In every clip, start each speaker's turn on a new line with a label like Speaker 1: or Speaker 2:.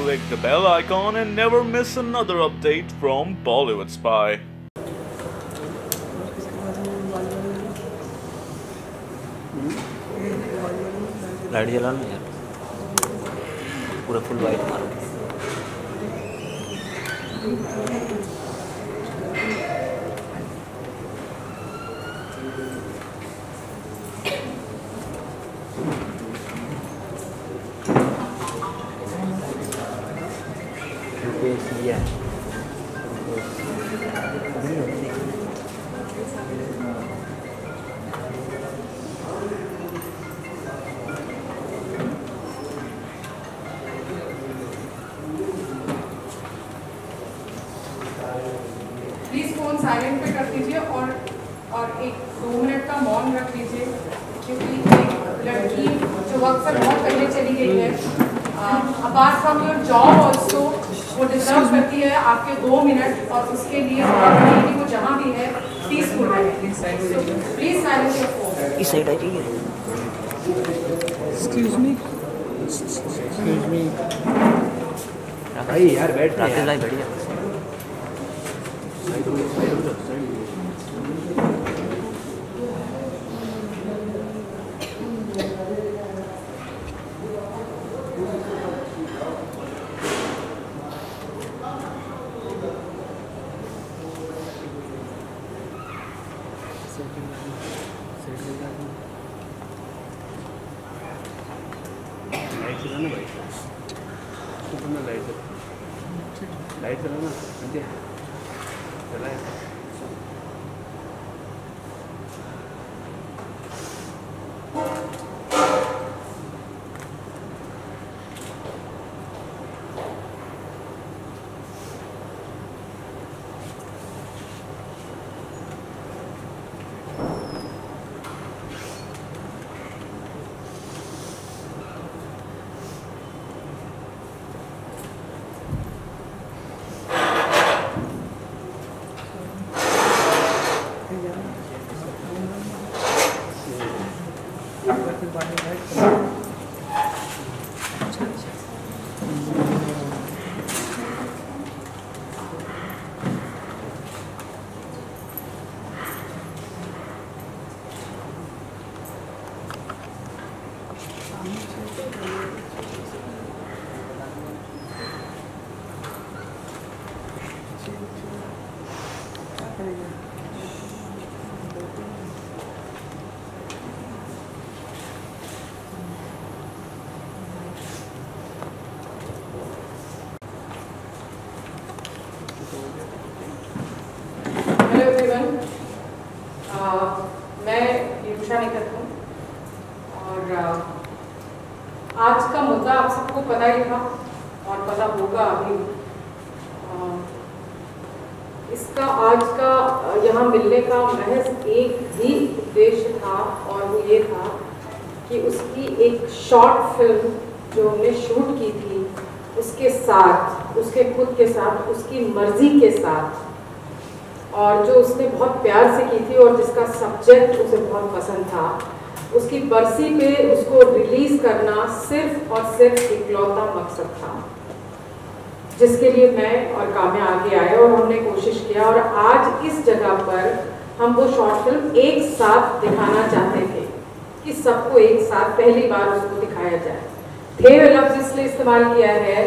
Speaker 1: click the bell icon and never miss another update from Bollywood Spy.
Speaker 2: Light जलाना यार, पूरा full white मारो।
Speaker 3: Please phone silent पे कर दीजिए और एक 2 मिनट का मौन रख दीजिए, क्योंकि एक लड़की जो वक्त से बहुत पहले चली गई है, apart from your job also वो डिजर्व करती है आपके 2 मिनट, और उसके लिए कि वो जहाँ भी है पीसफुल रहे। Please silent your phone.
Speaker 2: इस साइड आ जाइए।
Speaker 4: एक्सक्यूज मी भाई यार बैठ
Speaker 2: राकेश भाई बैठ जा।
Speaker 4: लाइट चलाना भाई, लाइट चलाना चलाया।
Speaker 3: हेलो एवरीवन, मैं यूषा निकट हूँ और आज का मुद्दा आप सबको पता ही था और पता होगा अभी। इसका आज का यहाँ मिलने का महज एक ही उद्देश्य था, और वो ये था कि उसकी एक शॉर्ट फिल्म जो हमने शूट की थी उसके साथ, उसके खुद के साथ, उसकी मर्जी के साथ, और जो उसने बहुत प्यार से की थी और जिसका सब्जेक्ट उसे बहुत पसंद था, उसकी बरसी पे उसको रिलीज करना सिर्फ और सिर्फ इकलौता मकसद था, जिसके लिए मैं और काम्या आगे आए और हमने कोशिश किया। और आज इस जगह पर हम वो शॉर्ट फिल्म एक साथ दिखाना चाहते थे कि सबको एक साथ पहली बार उसको दिखाया जाए। थे लफ्ज इसलिए इस्तेमाल किया है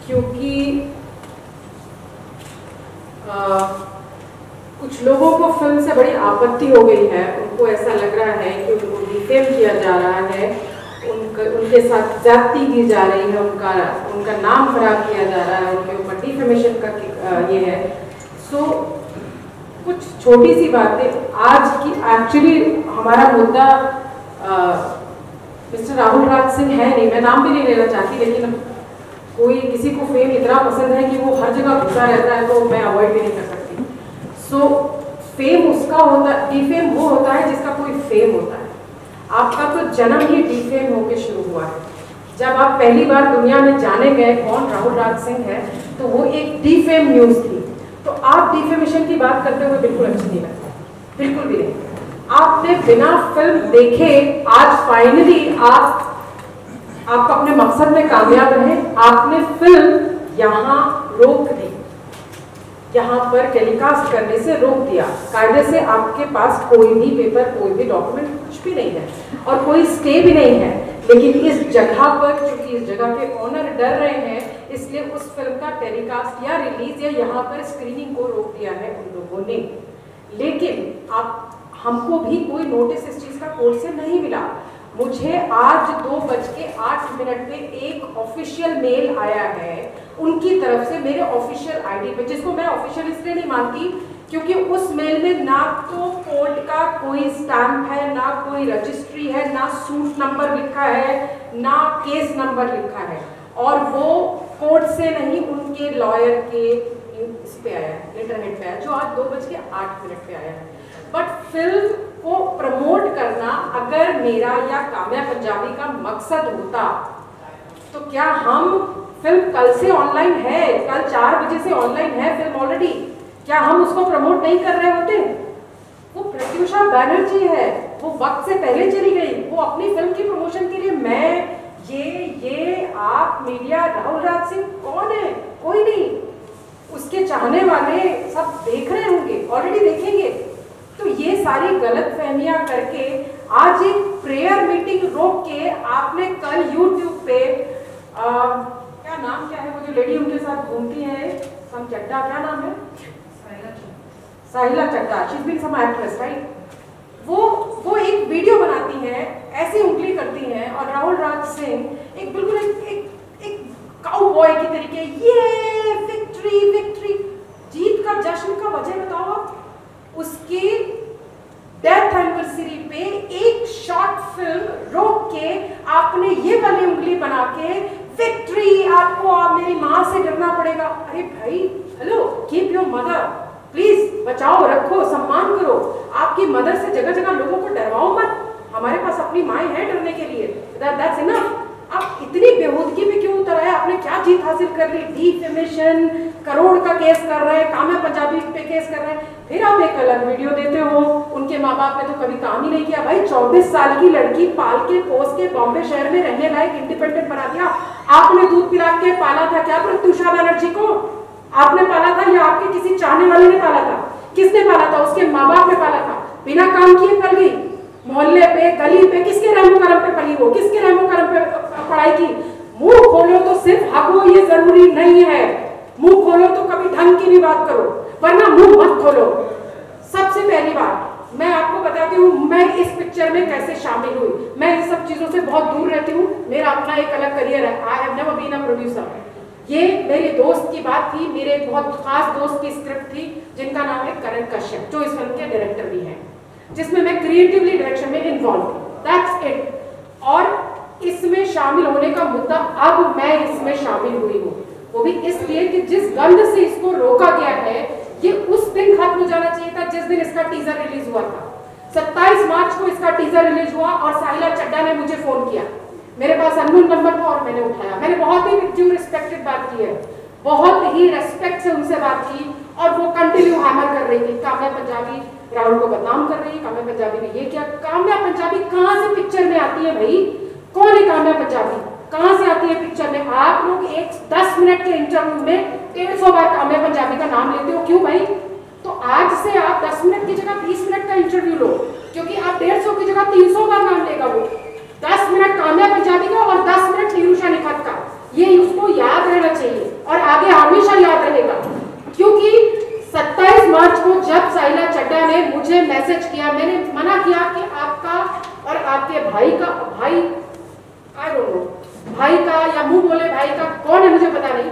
Speaker 3: क्योंकि कुछ लोगों को फिल्म से बड़ी आपत्ति हो गई है। उनको ऐसा लग रहा है कि उनको डिफेम किया जा रहा है, उनके साथ ज्यादती की जा रही है, उनका नाम खराब किया जा रहा है, उनके ऊपर डिफेमेशन का ये है। सो कुछ छोटी सी बातें आज की, एक्चुअली हमारा मुद्दा मिस्टर राहुल राज सिंह है नहीं, मैं नाम भी नहीं लेना चाहती, लेकिन कोई किसी को फेम इतना पसंद है कि वो हर जगह घुसा रहता है, तो मैं अवॉइड भी नहीं कर सकती। सो फेम उसका होता है, डिफेम वो होता है जिसका कोई फेम होता है। आपका तो जन्म ही डिफेम होके शुरू हुआ है। जब आप पहली बार दुनिया में जाने गए कौन राहुल राज सिंह है, तो वो एक डिफेम न्यूज थी। तो आप डिफेमेशन की बात करते हुए बिल्कुल अच्छी नहीं लगती, बिल्कुल भी नहीं। आपने बिना फिल्म देखे आज फाइनली आप आप अपने मकसद में कामयाब रहे। आपने फिल्म यहाँ रोक दी, यहाँ पर टेलीकास्ट करने से रोक दिया। कायदे से आपके पास कोई भी पेपर, कोई भी डॉक्यूमेंट, कुछ भी नहीं है और कोई स्टे भी नहीं है। लेकिन इस जगह पर, चूंकि इस जगह के ओनर डर रहे हैं, इसलिए उस फिल्म का टेलीकास्ट या रिलीज या यहाँ पर स्क्रीनिंग को रोक दिया है उन लोगों ने। लेकिन आप हमको भी कोई नोटिस इस चीज का कोर्ट से नहीं मिला। मुझे आज 2:08 पे एक ऑफिशियल मेल आया है उनकी तरफ से मेरे ऑफिशियल आईडी पे, जिसको मैं ऑफिशियल इसलिए नहीं मानती क्योंकि उस मेल में ना तो कोर्ट का कोई स्टैम्प है, ना कोई रजिस्ट्री है, ना सूट नंबर लिखा है, ना केस नंबर लिखा है, और वो कोर्ट से नहीं उनके लॉयर के इस पे आया है, इंटरनेट पे आया, जो आज 2:08 पे आया है। बट फिल्म को प्रमोट करना अगर मेरा या काम्या पंजाबी का मकसद होता तो क्या हम, फिल्म कल से ऑनलाइन है, कल 4 बजे से ऑनलाइन है फिल्म ऑलरेडी, क्या हम उसको प्रमोट नहीं कर रहे होते? वो प्रत्युषा बैनर्जी है, वो वक्त से पहले चली गई, वो अपनी फिल्म की प्रमोशन के लिए, मैं ये आप मीडिया, राहुल राज सिंह कौन है? कोई नहीं। उसके चाहने वाले सब देख रहे होंगे, ऑलरेडी देखेंगे। तो ये सारी गलत फहमियां करके आज एक प्रेयर मीटिंग रोक के आपने कल यूट्यूब पे क्या नाम क्या है वो जो लेडी उनके साथ घूमती है, सम चड्डा, क्या नाम है? Sahila Chadda, she is being some actress, right? वो एक वीडियो बनाती हैं, ऐसी उंगली करती हैं, और राहुल राज सिंह एक बिल्कुल एक काउबॉय की तरीके, ये विक्ट्री विक्ट्री, जीत का जश्न का वजह बताओ आप। उसकी डेथ एनिवर्सरी पे एक शॉर्ट फिल्म रोक के आपने ये वाली उंगली बना के विक्ट्री, आपको मेरी माँ से डरना पड़ेगा। अरे भाई, hello, keep your mother, please बचाओ, रखो, सम्मान करो। आपकी मदर से जगह जगह लोगों को डरवाओ मत। हमारे पास अपनी माएँ हैं डरने के लिए, दैट्स इनफ। आप इतनी बेहूदगी पे क्यों उतर आए? आपने क्या जीत हासिल कर ली? डिफेमेशन, करोड़ का केस कर रहे हैं, काम्या पंजाबी पे केस कर रहे हैं, फिर आप एक अलग वीडियो देते हो। उनके माँ बाप ने तो कभी काम ही नहीं किया। भाई 24 साल की लड़की पाल के पोस के बॉम्बे शहर में रहने लायक इंडिपेंडेंट बना दिया। आपने दूध पिला के पाला था क्या प्रत्युषा बैनर्जी को? आपने पाला था या आपके किसी चाहने वाले ने पाला था? किसने पाला था? उसके माँ बाप ने पाला था। बिना काम किए पल गई, मोहल्ले पे, गली पे, किसके रहमो करम पे पली वो? किसके रहमो करम पे पढ़ाई की? मुंह खोलो तो सिर्फ हगो, ये जरूरी नहीं है। मुंह खोलो तो कभी ढंग की भी बात करो, वरना मुंह मत खोलो। सबसे पहली बात मैं आपको बताती हूँ, मैं इस पिक्चर में कैसे शामिल हुई। मैं इन सब चीजों से बहुत दूर रहती हूँ, मेरा अपना एक अलग करियर है। I have never been a producer. ये मेरे दोस्त की बात थी, मेरे एक बहुत खास दोस्त की स्क्रिप्ट थी जिनका नाम है करण कश्यप, जो इस फिल्म के डायरेक्टर भी हैं, जिसमें मैं क्रिएटिवली डायरेक्शन में इन्वॉल्व थी। That's it. और इसमें शामिल होने का मुद्दा, अब मैं इसमें शामिल हुई हूँ, वो भी इसलिए कि जिस गंध से इसको रोका गया है, ये उस दिन खत्म हो जाना चाहिए था जिस दिन इसका टीजर रिलीज हुआ था। 27 मार्च को इसका टीजर रिलीज हुआ और साहिला चड्डा ने मुझे फोन किया, मेरे पास अननोन नंबर था और मैंने उठाया। मैंने बहुत ही ड्यू रिस्पेक्टेड बात की है, बहुत ही रेस्पेक्ट से उनसे बात की, और वो कंटिन्यू हैमर कर रही थी, काम्या पंजाबी राहुल को बदनाम कर रही है, काम्या पंजाबी ने ये क्या। काम्या पंजाबी कहाँ से पिक्चर में आती है भाई? कौन है काम्या पंजाबी? कहाँ से आती है पिक्चर में? आप लोग एक 10 मिनट के इंटरव्यू में 150 बार काम्या पंजाबी का नाम लेते हो, क्यों भाई? तो आज से आप 10 मिनट की जगह 20 मिनट का इंटरव्यू लो, क्योंकि आप 150 की जगह 300 बार नाम लेगा वो। 10 मिनट काम्या पंजाबी का और 10 मिनट नीरूषा निखत का, ये उसको याद रहना चाहिए और आगे हमेशा याद रहेगा। क्योंकि 27 मार्च को जब साहिला चड्डा ने मुझे मैसेज किया, मैंने मना किया कि आपका और आपके भाई का, भाई आई डोंट नो, भाई का या मुंह बोले भाई का कौन है मुझे पता नहीं,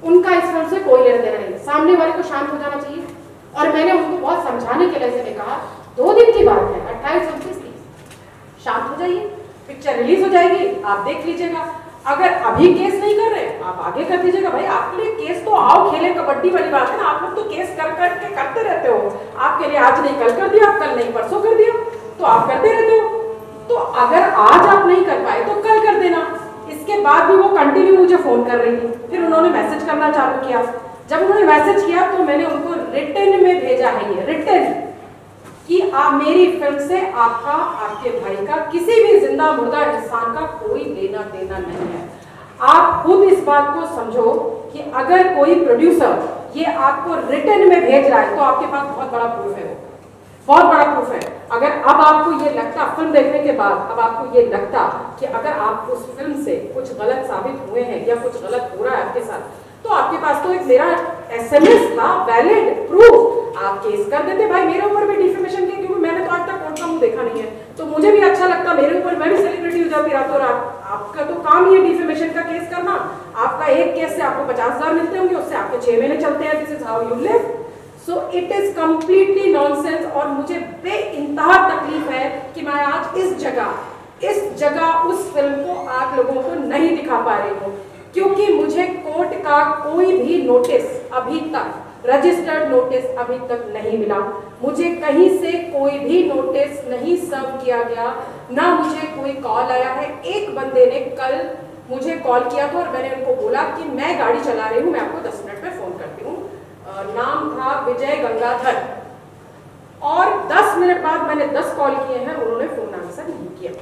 Speaker 3: उनका इस फिल्म से कोई लेना देना नहीं, सामने वाले को शांत हो जाना चाहिए। और मैंने उनको बहुत समझाने के लिए कहा, 2 दिन की बात है, 28, 29, 30, शांत हो जाइए, पिक्चर रिलीज हो जाएगी, आप देख लीजिएगा। अगर अभी केस नहीं कर रहे, आप आगे कर दीजिएगा। भाई आपके लिए केस तो आओ खेले, कबड्डी वाली बात है ना, आप लोग तो केस कर करके करते रहते हो। आपके लिए आज नहीं कल कर दिया, कल नहीं परसों कर दिया, तो आप करते रहते हो। तो अगर आज आप नहीं कर पाए तो कल कर देना। इसके बाद भी वो कंटिन्यू मुझे फोन कर रही थी, फिर उन्होंने मैसेज करना चालू किया। जब उन्होंने मैसेज किया तो मैंने उनको रिटन में भेजा है, ये रिटन कि आप मेरी फिल्म से आपका, आपके भाई का, किसी भी जिंदा मुर्दा इंसान का कोई लेना देना नहीं है। आप खुद इस बात को समझो कि अगर कोई प्रोड्यूसर ये आपको रिटर्न में भेज रहा है तो आपके पास बहुत बड़ा प्रूफ है, बहुत बड़ा प्रूफ है। अगर अब आपको ये लगता, फिल्म देखने के बाद अब आपको ये लगता कि अगर आप उस फिल्म से कुछ गलत साबित हुए हैं या कुछ गलत हो रहा है आपके साथ, तो आपके पास तो एक मेरा SMS था, वैलिड प्रूफ, आप केस कर देते भाई मेरे ऊपर भी डिफेमेशन के, क्योंकि मैंने तो आज तक कोर्ट का मुंह देखा नहीं है, तो मुझे भी अच्छा लगता, मेरे ऊपर मैं भी सेलिब्रिटी हो जाती रातों रात। आपका तो काम ही है डिफेमेशन का केस करना, आपका एक केस से आपको 50,000 मिलते होंगे, उससे आपके 6 महीने चलते हैं, this is how you live. So it is completely nonsense. और मुझे बेइंतहा तकलीफ है कि मैं आज इस जगह उस फिल्म को आप लोगों को नहीं दिखा पा रही हूँ, क्योंकि मुझे कोर्ट का कोई भी नोटिस अभी तक, रजिस्टर्ड नोटिस अभी तक नहीं मिला। मुझे कहीं से कोई भी नोटिस नहीं सर्व किया गया, ना मुझे कोई कॉल आया है। एक बंदे ने कल मुझे कॉल किया था और मैंने उनको बोला कि मैं गाड़ी चला रही हूँ, मैं आपको 10 मिनट में फोन करती हूँ। नाम था विजय गंगाधर, और 10 मिनट बाद मैंने 10 कॉल किए हैं, उन्होंने फोन आंसर नहीं किया।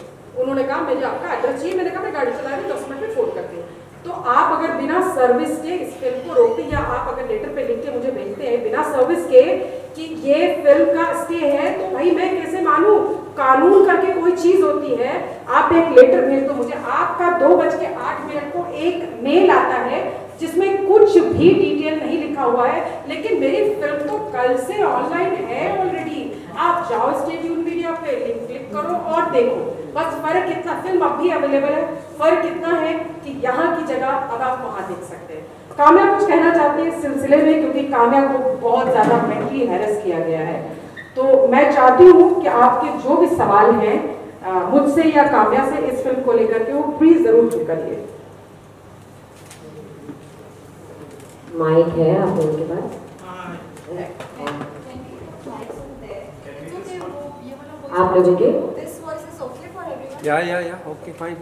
Speaker 3: उन्होंने कहा मुझे आपका एड्रेस चाहिए, मैंने कहा मैं गाड़ी चला रही हूँ, 10 मिनट में फोन करती हूँ। तो आप अगर बिना सर्विस के इस फिल्म को रोकते, या आप अगर लेटर पे लिख के मुझे भेजते हैं बिना सर्विस के कि ये फिल्म का स्टे है, तो भाई मैं कैसे मानूं? कानून करके कोई चीज होती है, आप एक लेटर भेज दो मुझे। आपका 2:08 को एक मेल आता है जिसमें कुछ भी डिटेल नहीं लिखा हुआ है, लेकिन मेरी फिल्म तो कल से ऑनलाइन है ऑलरेडी। आप जाओ स्टे ट्यून मीडिया पे, लिंक क्लिक करो और देखो। बस फर्क इतना, फिल्म अब भी अवेलेबल है, फर्क इतना है कि यहाँ की जगह अब आप वहाँ देख सकते हैं। काम्या कुछ कहना चाहते हैं इस सिलसिले में, क्योंकि काम्या को बहुत ज्यादा मेंटली हैरेस किया गया है, तो मैं चाहती हूँ कि आपके जो भी सवाल हैं मुझसे या काम्या से इस फिल्म को लेकर के, वो प्लीज जरूर करिए।
Speaker 5: माइक है आप लोगों के पास? आप लोगों के?
Speaker 4: ओके फाइन,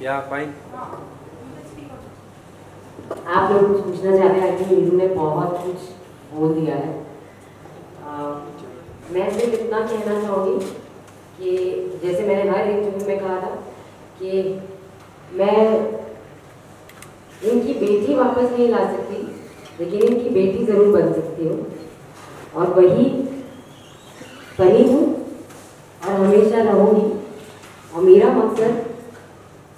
Speaker 4: या फाइन।
Speaker 5: आप लोग कुछ पूछना चाहते हैं? कि नीरू ने बहुत कुछ बोल दिया है। मैं सिर्फ इतना कहना चाहूँगी कि जैसे मैंने हर इंटरव्यू में कहा था कि मैं इनकी बेटी वापस नहीं ला सकती, लेकिन इनकी बेटी ज़रूर बन सकती हूँ, और वही बनी हूँ और हमेशा रहूँगी। और मेरा मकसद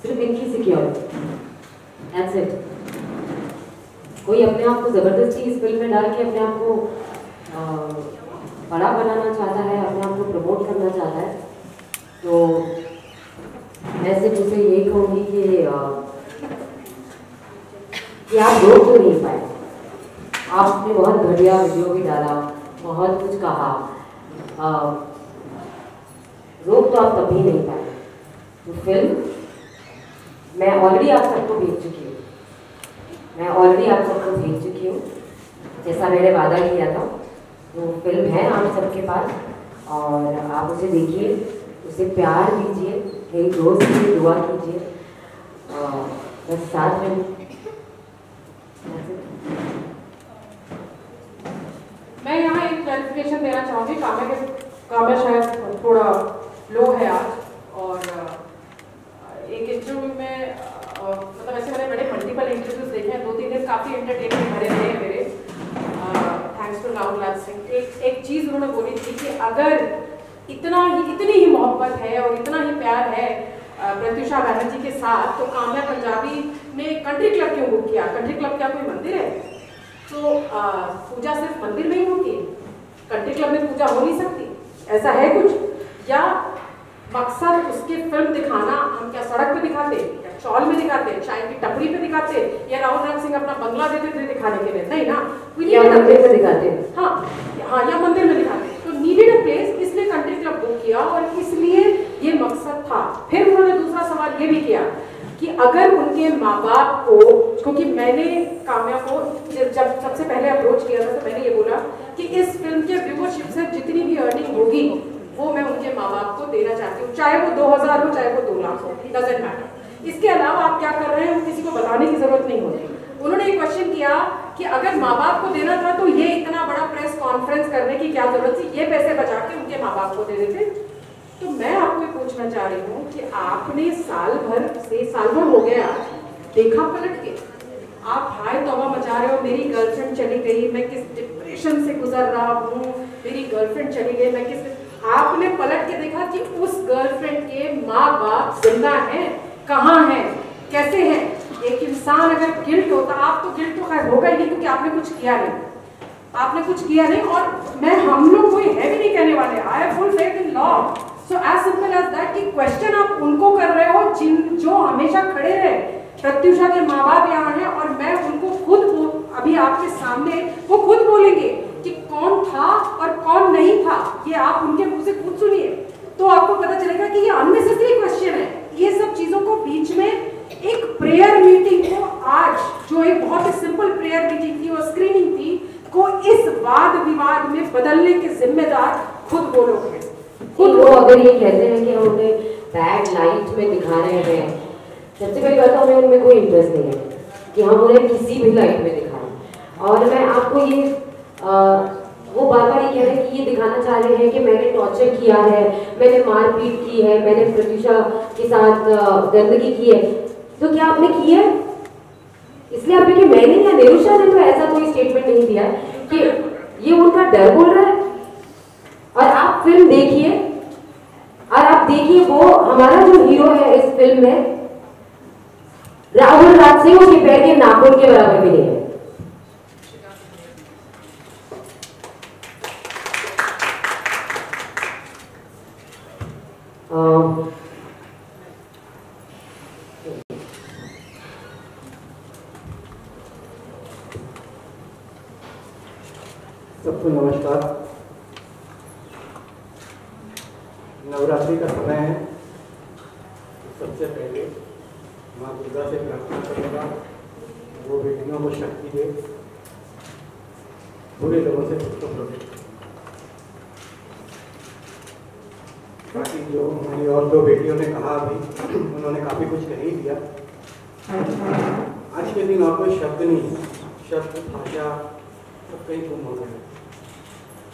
Speaker 5: सिर्फ इनकी सिक्योरिटी, दैट्स इट। कोई अपने आप को ज़बरदस्ती इस फिल्म में डाल के अपने आप को बड़ा बनाना चाहता है, अपने आप को प्रमोट करना चाहता है, तो मैं सिर्फ उसे यही कहूँगी कि आप रोक तो नहीं पाए। आपने बहुत घटिया वीडियो भी डाला, बहुत कुछ कहा, रोक तो आप कभी नहीं पाए। तो फिल्म मैं ऑलरेडी आप सबको भेज चुकी हूँ, जैसा मैंने वादा किया था। तो फिल्म है आप सबके पास, और आप उसे देखिए, उसे प्यार दीजिए, मेरी दोस्त के लिए दुआ कीजिए, बस साथ में।
Speaker 3: मैं यहाँ एक क्लैरिफिकेशन देना चाहूँगी। काम्या शायद थोड़ा लो है आज, और एक इंटरव्यू में मतलब ऐसे मैंने बड़े मल्टीपल इंटरव्यूज देखे हैं, 2-3 दिन काफ़ी एंटरटेनमेंट भरे रहे हैं मेरे, थैंक्स टू राहुल लाल सिंह। एक चीज़ उन्होंने बोली थी कि अगर इतनी ही मोहब्बत है और इतना ही प्यार है प्रत्युषा बैनर्जी के साथ, तो काम्या पंजाबी ने कंट्री क्लब क्यों बुक किया? कंट्री क्लब क्या कोई मंदिर है? तो पूजा सिर्फ मंदिर में ही होती है, कंट्री क्लब में पूजा हो नहीं सकती? ऐसा है कुछ? या मकसद उसकी फिल्म दिखाना, हम क्या सड़क पे दिखाते या चौल में दिखाते, चाय की टपरी पे दिखाते, या राहुल राम सिंह अपना बंगला देते थे दिखाने के लिए? नहीं ना,
Speaker 5: या मंदिर में दिखाते।
Speaker 3: हाँ, या मंदिर में दिखाते। तो नीडेड अ प्लेस, इसलिए कंट्री क्लब बुक किया, और इसलिए ये मकसद था। फिर उन्होंने दूसरा सवाल ये भी किया कि अगर उनके माँ बाप को, क्योंकि मैंने काम्या को जब सबसे पहले अप्रोच किया था, तो मैंने ये बोला कि इस फिल्म के व्यूअरशिप से जितनी भी अर्निंग होगी वो मैं उनके माँ बाप को देना चाहती हूँ, चाहे वो 2000 हो, चाहे वो 2 लाख हो, डजंट मैटर। इसके अलावा आप क्या कर रहे हैं वो किसी को बताने की जरूरत नहीं होती। उन्होंने ये क्वेश्चन किया कि अगर माँ बाप को देना था तो ये इतना बड़ा प्रेस कॉन्फ्रेंस करने की क्या जरूरत थी, ये पैसे बचा के उनके माँ बाप को दे देते। तो मैं आपको पूछना चाह रही हूँ कि आपने साल भर हो गया देखा पलट के, आप हाय तौबा मचा रहे हो, मेरी गर्लफ्रेंड चली गई, मैं किस डिप्रेशन से गुजर रहा हूँ, मेरी गर्लफ्रेंड चली गई, मैं किस, आपने पलट के देखा कि उस गर्लफ्रेंड के माँ बाप जिंदा हैं, कहाँ हैं, कैसे हैं। एक इंसान अगर गिल्ट होता, आप तो गिल्ट तो खैर होगा ही नहीं क्योंकि आपने कुछ किया नहीं, आपने कुछ किया नहीं। और मैं हम लोग कोई है भी नहीं कहने वाले, I have full faith in law. So as simple as that कि क्वेश्चन आप उनको कर रहे हो जो हमेशा खड़े रहे। प्रत्युषा के माँ बाप यहाँ हैं और मैं उनको खुद अभी आपके सामने वो खुद बोलेंगे कि कौन था और कौन नहीं था, ये आप उनके मुंह से खुद सुनिए तो आपको पता चलेगा कि ये अननेसेसरी क्वेश्चन है। ये सब चीजों को बीच में एक प्रेयर मीटिंग को आज जो एक बहुत ही सिंपल प्रेयर मीटिंग थी और स्क्रीनिंग थी को इस वाद विवाद में बदलने के जिम्मेदार खुद बोलोगे।
Speaker 5: खुद वो अगर ये कहते हैं कि हम उन्हें बैड लाइट में दिखा रहे हैं, सबसे पहली बात तो हमें उनमें कोई इंटरेस्ट नहीं है कि हम उन्हें किसी भी लाइट में दिखाएं। और मैं आपको ये वो बार बार ये कह रहे हैं कि ये दिखाना चाह रहे हैं कि मैंने टॉर्चर किया है, मैंने मारपीट की है, मैंने प्रत्युषा के साथ गंदगी की है। तो क्या आपने की है? इसलिए आपने कि मैंने या निरुषा ने तो ऐसा कोई स्टेटमेंट नहीं दिया कि ये उनका डर बोल रहा है। और आप फिल्म देखिए और आप देखिए वो हमारा जो हीरो है इस फिल्म में राहुल राज सिंह, उसके पैर के नाखून के बराबर भी नहीं है।
Speaker 6: सबको नमस्कार। नवरात्रि का समय है, सबसे पहले माँ दुर्गा से प्रार्थना करूँगा वो बेटियों को शक्ति दे, बुरे लोगों से खुद को प्रोटेक्ट। बाकी जो हमारी और दो बेटियों ने कहा अभी, उन्होंने काफ़ी कुछ कह ही दिया। आज के दिन और कोई शब्द नहीं है, शब्द भाषा सब कहीं गुम हो गए।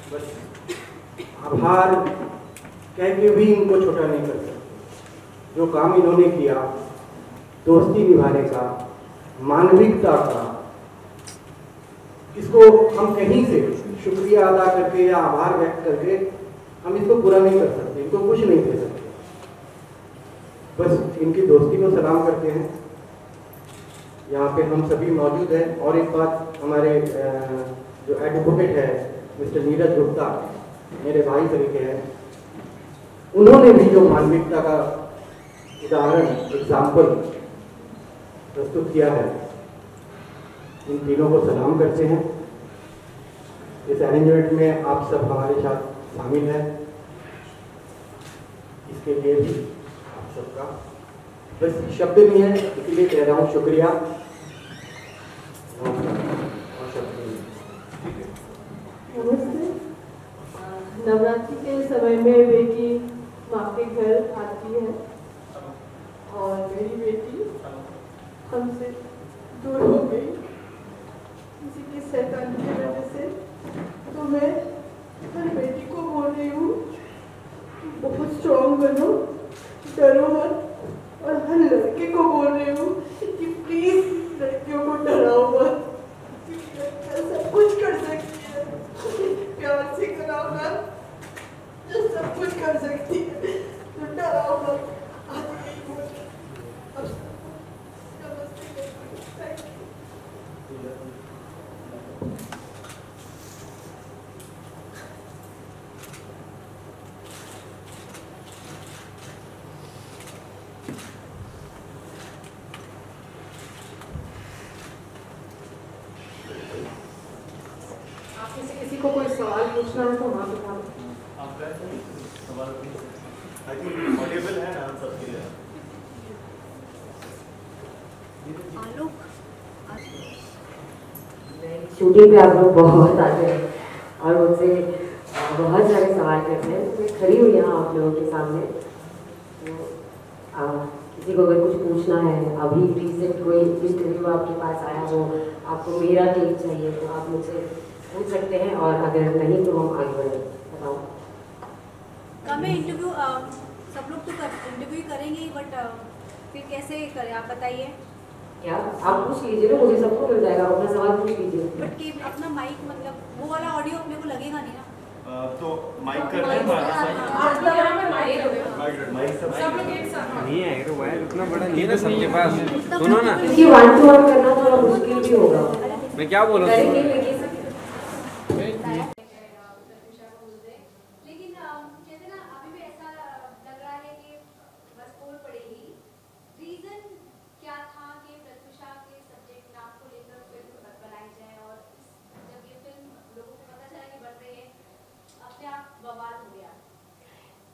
Speaker 6: बस आभार कह के भी इनको छोटा नहीं कर सकते। जो काम इन्होंने किया, दोस्ती निभाने का, मानविकता का, इसको हम कहीं से शुक्रिया अदा करके या आभार व्यक्त करके हम इसको पूरा नहीं कर सकते, इनको कुछ नहीं दे सकते। बस इनकी दोस्ती को सलाम करते हैं। यहाँ पे हम सभी मौजूद हैं। और एक बात, हमारे जो एडवोकेट है मिस्टर नीरज गुप्ता, मेरे भाई तरीके हैं, उन्होंने भी जो मानविकता का उदाहरण एग्जाम्पल प्रस्तुत किया है, इन तीनों को सलाम करते हैं। इस अरेंजमेंट में आप सब हमारे साथ शामिल हैं, इसके लिए भी आप सबका बस शब्द नहीं है, इसलिए कह रहा हूँ शुक्रिया।
Speaker 7: नमस्ते। नवरात्रि के समय में बेटी माँ के घर आती है और मेरी बेटी हमसे दूर हो गई किसी की शैतानी की वजह से। तो मैं हर बेटी को बोल रही हूँ बहुत स्ट्रॉन्ग बनो, डरो मत। और हर लड़के को बोल रही हूँ कि प्लीज लड़कियों को डराओ मत, सब कुछ कर सकती है, प्यार से कराओगा जो सब कुछ कर सकती है, तो डराओ मत।
Speaker 3: किसी को कोई सवाल पूछना है तो वहाँ पे था।
Speaker 5: शूटिंग पे आप लोग बहुत आते हैं और मुझसे बहुत सारे सवाल करते हैं। मैं खड़ी हूँ यहाँ आप लोगों के सामने, तो किसी को अगर कुछ पूछना है, अभी रिसेंट कोई इंटरव्यू आपके पास आया हो, आपको मेरा टेक चाहिए तो आप मुझसे पूछ सकते हैं, और अगर नहीं तो हम आगे बढ़ें। बताओ।
Speaker 8: कब इंटरव्यू सब लोग तो इंटरव्यू करेंगे, बट फिर कैसे करें आप बताइए।
Speaker 5: क्या आप पूछ लीजिए ना, मुझे सबको मिल जाएगा, अपना सवाल पूछ लीजिए।
Speaker 8: बट कि अपना माइक मतलब वो वाला ऑडियो अपने को लगेगा नहीं ना।
Speaker 1: तो माइक कर रहे हैं
Speaker 4: नहीं है तो वायर उतना बड़ा नहीं है ना सबके पास। सुनो ना,
Speaker 5: ये 1 to 1 करना थोड़ा मुश्किल भी होगा।
Speaker 4: मैं क्या बोल रहा हूँ।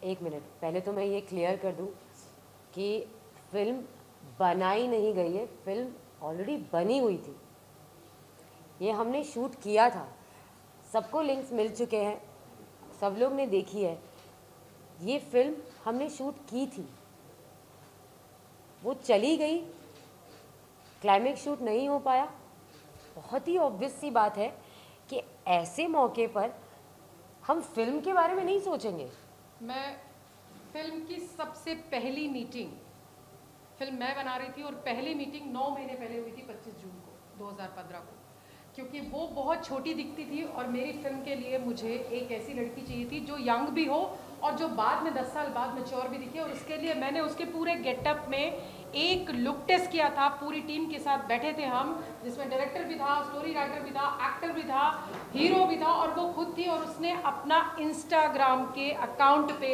Speaker 5: एक मिनट, पहले तो मैं ये क्लियर कर दूं कि फिल्म बनाई नहीं गई है, फिल्म ऑलरेडी बनी हुई थी। ये हमने शूट किया था, सबको लिंक्स मिल चुके हैं, सब लोग ने देखी है। ये फिल्म हमने शूट की थी, वो चली गई, क्लाइमेक्स शूट नहीं हो पाया। बहुत ही ऑब्वियस सी बात है कि ऐसे मौके पर हम फिल्म के बारे में नहीं सोचेंगे।
Speaker 9: मैं फिल्म की सबसे पहली मीटिंग, फिल्म मैं बना रही थी और पहली मीटिंग 9 महीने पहले हुई थी, 25 जून को 2015 को, क्योंकि वो बहुत छोटी दिखती थी और मेरी फिल्म के लिए मुझे एक ऐसी लड़की चाहिए थी जो यंग भी हो और जो बाद में 10 साल बाद मैच्योर भी दिखे। और उसके लिए मैंने उसके पूरे गेटअप में एक लुक टेस्ट किया था। पूरी टीम के साथ बैठे थे हम, जिसमें डायरेक्टर भी था, स्टोरी राइटर भी था, एक्टर भी था, हीरो भी था और वो खुद थी। और उसने अपना इंस्टाग्राम के अकाउंट पे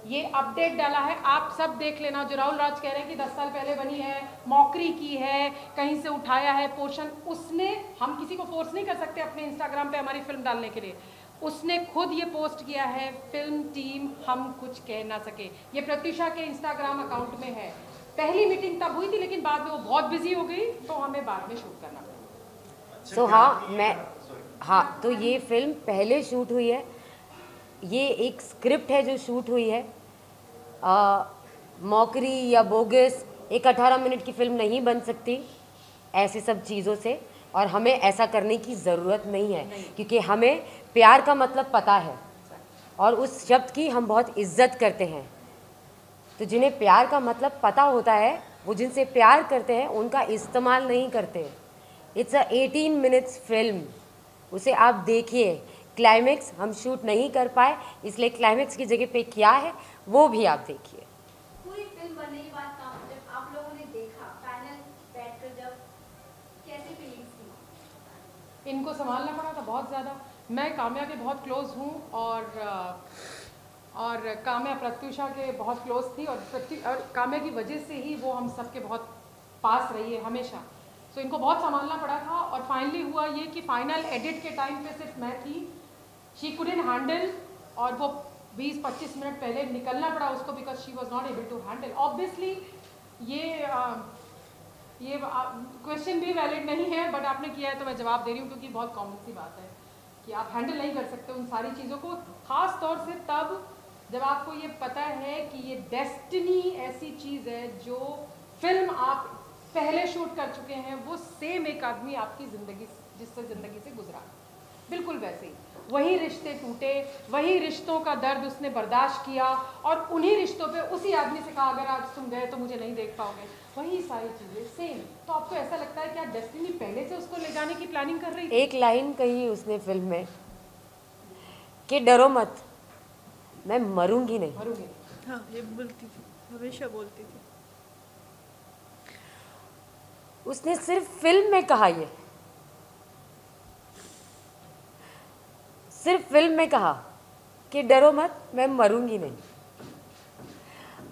Speaker 9: ये अपडेट डाला है, आप सब देख लेना। जो राहुल राज कह रहे हैं कि 10 साल पहले बनी है, मौकरी की है, कहीं से उठाया है पोर्शन, उसने, हम किसी को फोर्स नहीं कर सकते अपने इंस्टाग्राम पे हमारी फिल्म डालने के लिए, उसने खुद ये पोस्ट किया है, फिल्म टीम हम कुछ कह ना सके। ये प्रत्युषा के इंस्टाग्राम अकाउंट में है। पहली मीटिंग तब हुई थी, लेकिन बाद में वो बहुत बिजी हो गई तो हमें बाद में शूट करना पड़ा।
Speaker 5: हाँ, तो ये फिल्म पहले शूट हुई है, ये एक स्क्रिप्ट है जो शूट हुई है। मौकरी या बोगस एक 18 मिनट की फिल्म नहीं बन सकती ऐसे सब चीज़ों से, और हमें ऐसा करने की ज़रूरत नहीं है, क्योंकि हमें प्यार का मतलब पता है और उस शब्द की हम बहुत इज्जत करते हैं। तो जिन्हें प्यार का मतलब पता होता है, वो जिनसे प्यार करते हैं उनका इस्तेमाल नहीं करते। इट्स अ 18 मिनट्स फिल्म, उसे आप देखिए। क्लाइमेक्स हम शूट नहीं कर पाए, इसलिए क्लाइमेक्स की जगह पे क्या है वो भी आप देखिए।
Speaker 8: पूरी फिल्म बनने के बाद जब आप लोगों ने देखा पैनल बैठकर, जब कैसी फीलिंग्स थी?
Speaker 9: इनको संभालना पड़ा था बहुत ज़्यादा। मैं काम्या के बहुत क्लोज हूँ और काम्या प्रत्युषा के बहुत क्लोज थी, और काम्या की वजह से ही वो हम सब के बहुत पास रही है हमेशा। तो इनको बहुत संभालना पड़ा था। और फाइनली हुआ ये कि फाइनल एडिट के टाइम पे सिर्फ मैं थी, शी कुडंट हैंडल, और वो 20-25 मिनट पहले निकलना पड़ा उसको, because she was not able to handle. Obviously ये क्वेश्चन भी वैलिड नहीं है, बट आपने किया है तो मैं जवाब दे रही हूँ, क्योंकि बहुत कॉमन सी बात है कि आप हैंडल नहीं कर सकते उन सारी चीज़ों को, ख़ास तौर से तब जब आपको ये पता है कि ये डेस्टिनी ऐसी चीज़ है जो फिल्म आप पहले शूट कर चुके हैं, वो सेम एक आदमी आपकी ज़िंदगी जिससे ज़िंदगी से गुजरा, बिल्कुल वैसे ही वही रिश्ते टूटे, वही रिश्तों का दर्द उसने बर्दाश्त किया, और उन्हीं रिश्तों पे उसी आदमी से कहा अगर आज तुम गए तो मुझे नहीं देख पाओगे, वही सारी चीज़ें सेम। तो आपको ऐसा लगता है क्या डेस्टिनी पहले से उसको ले जाने की प्लानिंग कर रही थी?
Speaker 5: एक लाइन कही उसने फिल्म में कि डरो मत, मैं मरूंगी नहीं।
Speaker 9: मरूंगी।
Speaker 7: हाँ, ये बोलती थी, हमेशा बोलती थी।
Speaker 5: उसने सिर्फ फिल्म में कहा, ये सिर्फ फिल्म में कहा कि डरो मत, मैं मरूंगी नहीं।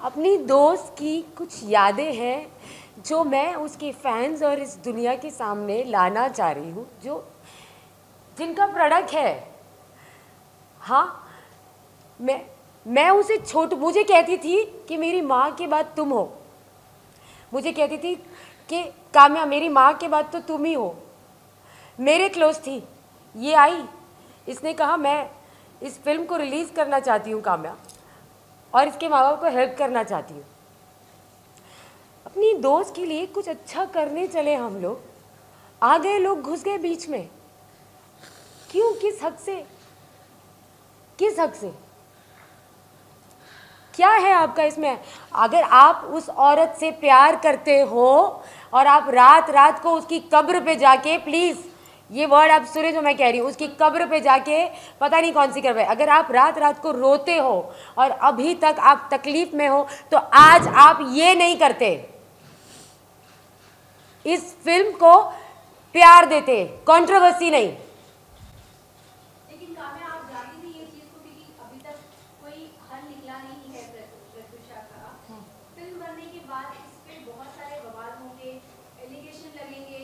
Speaker 5: अपनी दोस्त की कुछ यादें हैं जो मैं उसके फैंस और इस दुनिया के सामने लाना चाह रही हूँ, जो जिनका प्रोडक्ट है। हाँ, मैं उसे मुझे कहती थी कि मेरी माँ के बाद तुम हो, मुझे कहती थी कि काम्या मेरी माँ के बाद तो तुम ही हो, मेरे क्लोज थी। ये आई, इसने कहा मैं इस फिल्म को रिलीज़ करना चाहती हूँ काम्या, और इसके माँ बाप को हेल्प करना चाहती हूँ। अपनी दोस्त के लिए कुछ अच्छा करने चले हम लोग, आ गए लोग, घुस गए बीच में। क्यों? किस हक से? किस हक से? क्या है आपका इसमें? अगर आप उस औरत से प्यार करते हो और आप रात रात को उसकी कब्र पे जाके, प्लीज़ ये वर्ड आप सुने जो मैं कह रही हूँ, उसकी कब्र पे जाके पता नहीं कौन सी कब्र है, अगर आप रात रात को रोते हो और अभी तक आप तकलीफ में हो तो आज आप ये नहीं करते, इस फिल्म को प्यार देते, कंट्रोवर्सी नहीं।
Speaker 8: लेकिन काम्या आप जानती थी ये चीज को, क्योंकि अभी तक कोई हल निकला नहीं है प्रत्युषा का। फिल्म बनने के बाद इस पे बहुत सारे बवाल होंगे, एलिगेशन लगेंगे,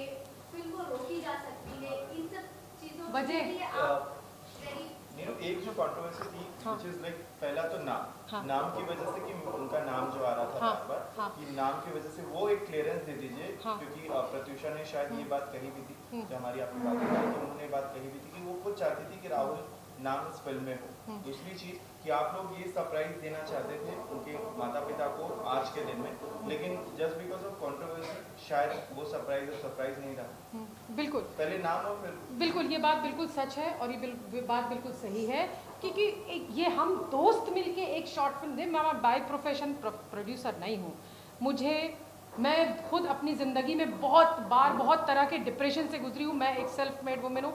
Speaker 8: फिल्म को रोकी जा सकती है, इन सब चीजों के लिए आप
Speaker 10: नीरू, एक जो कंट्रोवर्सी थी व्हिच इज लाइक, पहला तो नाम की वजह से कि उनका नाम जो आ रहा था बार कि नाम की वजह से, वो एक क्लियरेंस दे दीजिए। क्योंकि प्रत्युषा ने शायद ये बात कही भी थी, जो हमारी आपकी बात हुई थी, उन्होंने बात कही भी थी कि वो खुद चाहती थी कि राहुल नाम इस फिल्म में हो। दूसरी चीज कि आप लोग ये सरप्राइज देना चाहते थे उनके माता पिता को आज के दिन में, लेकिन जस्ट बिकॉज ऑफ कंट्रोवर्सी शायद वो सरप्राइज नहीं रहा।
Speaker 9: बिल्कुल,
Speaker 10: पहले नाम और फिर
Speaker 9: बिल्कुल, ये बात बिल्कुल सच है और ये बात बिल्कुल सही है, क्योंकि ये हम दोस्त मिलके एक शॉर्ट फिल्म दे। मैं बाय प्रोफेशन प्रोड्यूसर नहीं हूँ, मैं खुद अपनी ज़िंदगी में बहुत तरह के डिप्रेशन से गुजरी हूँ। मैं एक सेल्फ मेड वुमेन हूँ,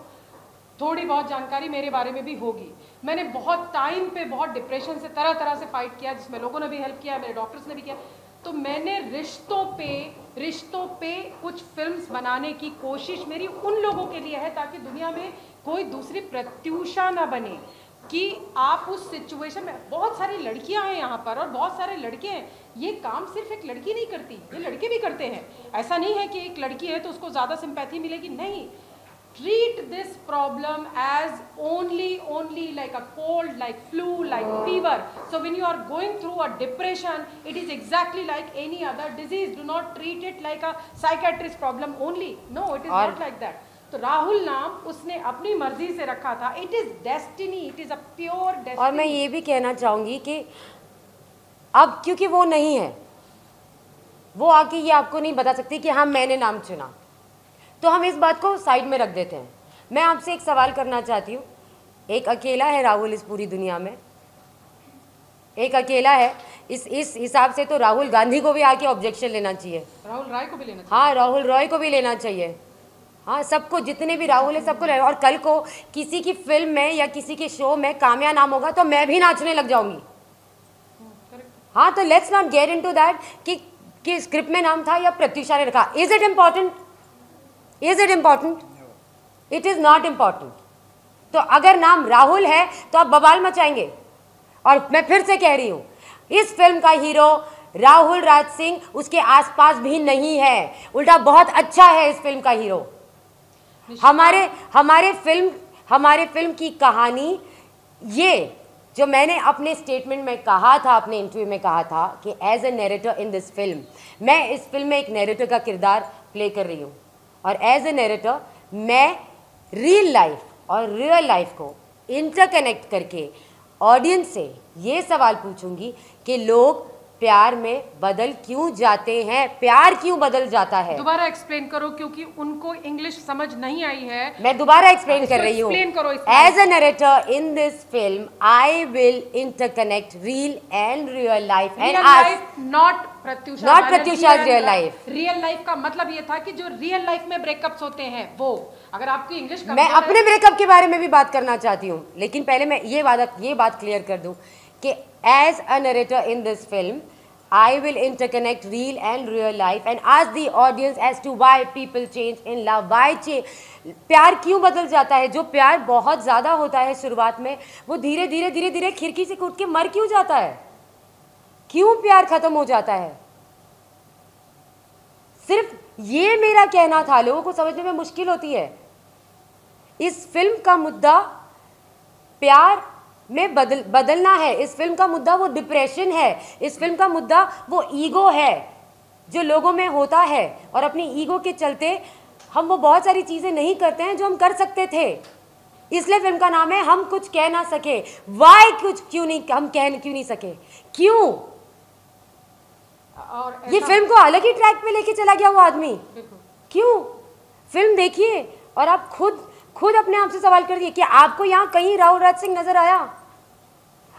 Speaker 9: थोड़ी बहुत जानकारी मेरे बारे में भी होगी। मैंने बहुत टाइम पे बहुत डिप्रेशन से तरह से फाइट किया, जिसमें लोगों ने भी हेल्प किया, मेरे डॉक्टर्स ने भी किया। तो मैंने रिश्तों पे कुछ फिल्म्स बनाने की कोशिश मेरी उन लोगों के लिए है ताकि दुनिया में कोई दूसरी प्रत्युषा ना बने, कि आप उस सिचुएशन में, बहुत सारी लड़कियां हैं यहाँ पर और बहुत सारे लड़के हैं, ये काम सिर्फ एक लड़की नहीं करती, ये लड़के भी करते हैं। ऐसा नहीं है कि एक लड़की है तो उसको ज़्यादा सिंपैथी मिलेगी, नहीं। Treat this problem as only like a cold, like flu, like fever. So when you are going through a depression, it is exactly like any other disease. Do not treat it like a psychiatrist problem only. No, it is not like that. तो राहुल नाम उसने अपनी मर्जी से रखा था। It is destiny. It is a pure destiny.
Speaker 5: और मैं ये भी कहना चाहूँगी कि अब क्योंकि वो नहीं है, वो आके ये आपको नहीं बता सकती कि हाँ मैंने नाम चुना, तो हम इस बात को साइड में रख देते हैं। मैं आपसे एक सवाल करना चाहती हूँ, एक अकेला है राहुल इस पूरी दुनिया में, एक अकेला है। इस हिसाब से तो राहुल गांधी को भी आके ऑब्जेक्शन लेना चाहिए,
Speaker 9: राहुल रॉय को भी लेना चाहिए।
Speaker 5: हाँ, राहुल रॉय को भी लेना चाहिए, हाँ, सबको, जितने भी राहुल है सबको लेना। और कल को किसी की फिल्म में या किसी के शो में काम्या नाम होगा तो मैं भी नाचने लग जाऊंगी। हाँ, तो let's not get into that कि स्क्रिप्ट में नाम था या प्रत्युषा ने रखा। Is it important? Is it important? It is not important. तो अगर नाम राहुल है तो आप बवाल मचाएंगे। और मैं फिर से कह रही हूँ, इस फिल्म का हीरो राहुल राज सिंह उसके आसपास भी नहीं है, उल्टा बहुत अच्छा है इस फिल्म का हीरो। हमारे फिल्म की कहानी, ये जो मैंने अपने स्टेटमेंट में कहा था, अपने इंटरव्यू में कहा था कि as a narrator in this film, मैं इस फिल्म में एक नैरेटर का किरदार प्ले कर रही हूँ और एज ए नैरेटर मैं रियल लाइफ और रियल लाइफ को इंटरकनेक्ट करके ऑडियंस से ये सवाल पूछूंगी कि लोग प्यार में बदल क्यों जाते हैं, प्यार क्यों बदल जाता है।
Speaker 9: दोबारा एक्सप्लेन करो, क्योंकि उनको इंग्लिश समझ नहीं आई है।
Speaker 5: मैं दोबारा एक्सप्लेन कर रही हूँ। As a narrator in this film I will interconnect real life and
Speaker 9: not
Speaker 5: Pratyusha real life.
Speaker 9: Real life का मतलब ये था कि जो रियल लाइफ में ब्रेकअप्स होते हैं वो, अगर आपकी इंग्लिश,
Speaker 5: मैं अपने ब्रेकअप के बारे में भी बात करना चाहती हूँ, लेकिन पहले मैं ये बात क्लियर कर दूँ कि as a narrator in this film I will interconnect real and real life and ask the audience as to why people change in love, प्यार क्यों बदल जाता है। जो प्यार बहुत ज़्यादा होता है शुरुआत में, वो धीरे धीरे खिड़की से कूद के मर क्यों जाता है, क्यों प्यार खत्म हो जाता है। सिर्फ ये मेरा कहना था, लोगों को समझने में मुश्किल होती है। इस फिल्म का मुद्दा प्यार में बदलना है, इस फिल्म का मुद्दा वो डिप्रेशन है, इस फिल्म का मुद्दा वो ईगो है जो लोगों में होता है, और अपनी ईगो के चलते हम वो बहुत सारी चीज़ें नहीं करते हैं जो हम कर सकते थे। इसलिए फिल्म का नाम है हम कुछ कह ना सके। वाई कुछ क्यों नहीं, हम कह क्यों नहीं सके, क्यों?
Speaker 9: और
Speaker 5: ये फिल्म को अलग ही ट्रैक पे लेके चला गया वो आदमी। क्यों? फिल्म देखिए और आप खुद अपने आप से सवाल करिए कि आपको यहाँ कहीं राहुल राज सिंह नजर आया?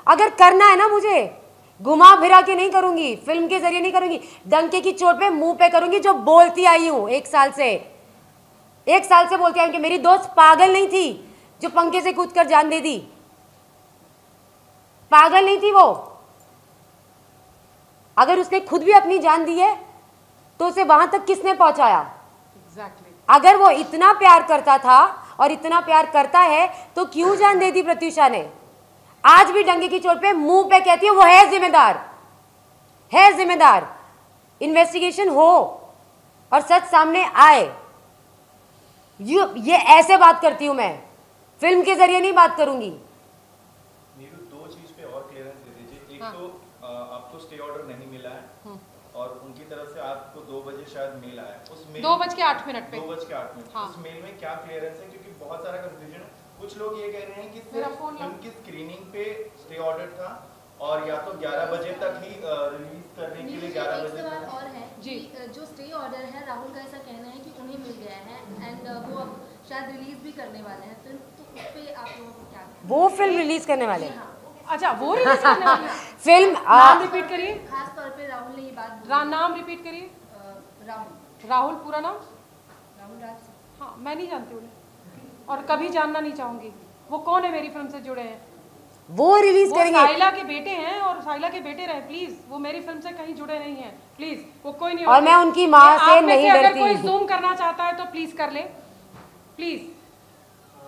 Speaker 5: अगर करना है ना, मुझे घुमा फिरा के नहीं करूंगी, फिल्म के जरिए नहीं करूंगी, डंके की चोट पे मुंह पे करूंगी, जो बोलती आई हूं 1 साल से बोलती आई हूं कि मेरी दोस्त पागल नहीं थी जो पंखे से कूदकर जान दे दी। पागल नहीं थी वो। अगर उसने खुद भी अपनी जान दी है तो उसे वहां तक किसने पहुंचाया? अगर वो इतना प्यार करता था और इतना प्यार करता है तो क्यों जान दे दी प्रत्युषा ने? आज भी डंगे की चोट पे मुंह पे कहती है वो है जिम्मेदार। इन्वेस्टिगेशन हो और सच सामने आए। ये ऐसे बात करती हूं मैं, फिल्म के जरिए नहीं बात करूंगी।
Speaker 10: नीरू, 2 चीज पे और क्लियरेंस दे दीजिए। एक तो आपको स्टे ऑर्डर नहीं मिला है और उनकी तरफ से आपको 2 बजे शायद मेल आया। उस मेल
Speaker 9: 2:08 पे
Speaker 10: 2:08 उस मेल में क्या क्लियरेंस है? क्योंकि बहुत सारा कंफ्यूजन है। कुछ लोग ये कह रहे हैं कि सिर्फ फिल्म की स्क्रीनिंग पे स्टे ऑर्डर था और या तो 11 बजे तक ही रिलीज करने के लिए 11 बजे तक।
Speaker 8: और है जी, जो स्टे ऑर्डर है, राहुल का ऐसा कहना है कि उन्हें मिल गया है एंड वो अब शायद रिलीज भी करने वाले हैं फिल्म। तो उस पे आप लोगों को क्या?
Speaker 5: वो फिल्म रिलीज करने वाले हैं?
Speaker 9: अच्छा, वो रिलीज करने वाले हैं।
Speaker 5: फिल्म
Speaker 9: नाम रिपीट करिए।
Speaker 8: खास तौर पे राहुल ने ये बात,
Speaker 9: नाम रिपीट करिए। राहुल पूरा नाम?
Speaker 8: राहुल राज सिंह।
Speaker 9: हाँ, मैं नहीं जानती उन्हें और कभी जानना नहीं चाहूंगी। वो कौन है मेरी फिल्म से जुड़े हैं?
Speaker 5: वो रिलीज करेंगे।
Speaker 9: साइला के बेटे हैं और साइला के बेटे रहे। प्लीज, वो मेरी फिल्म से कहीं जुड़े नहीं हैं। प्लीज, वो कोई नहीं।
Speaker 5: और मैं उनकी माँ से नहीं डरती।
Speaker 9: अगर कोई जूम करना चाहता है तो प्लीज कर ले, प्लीज।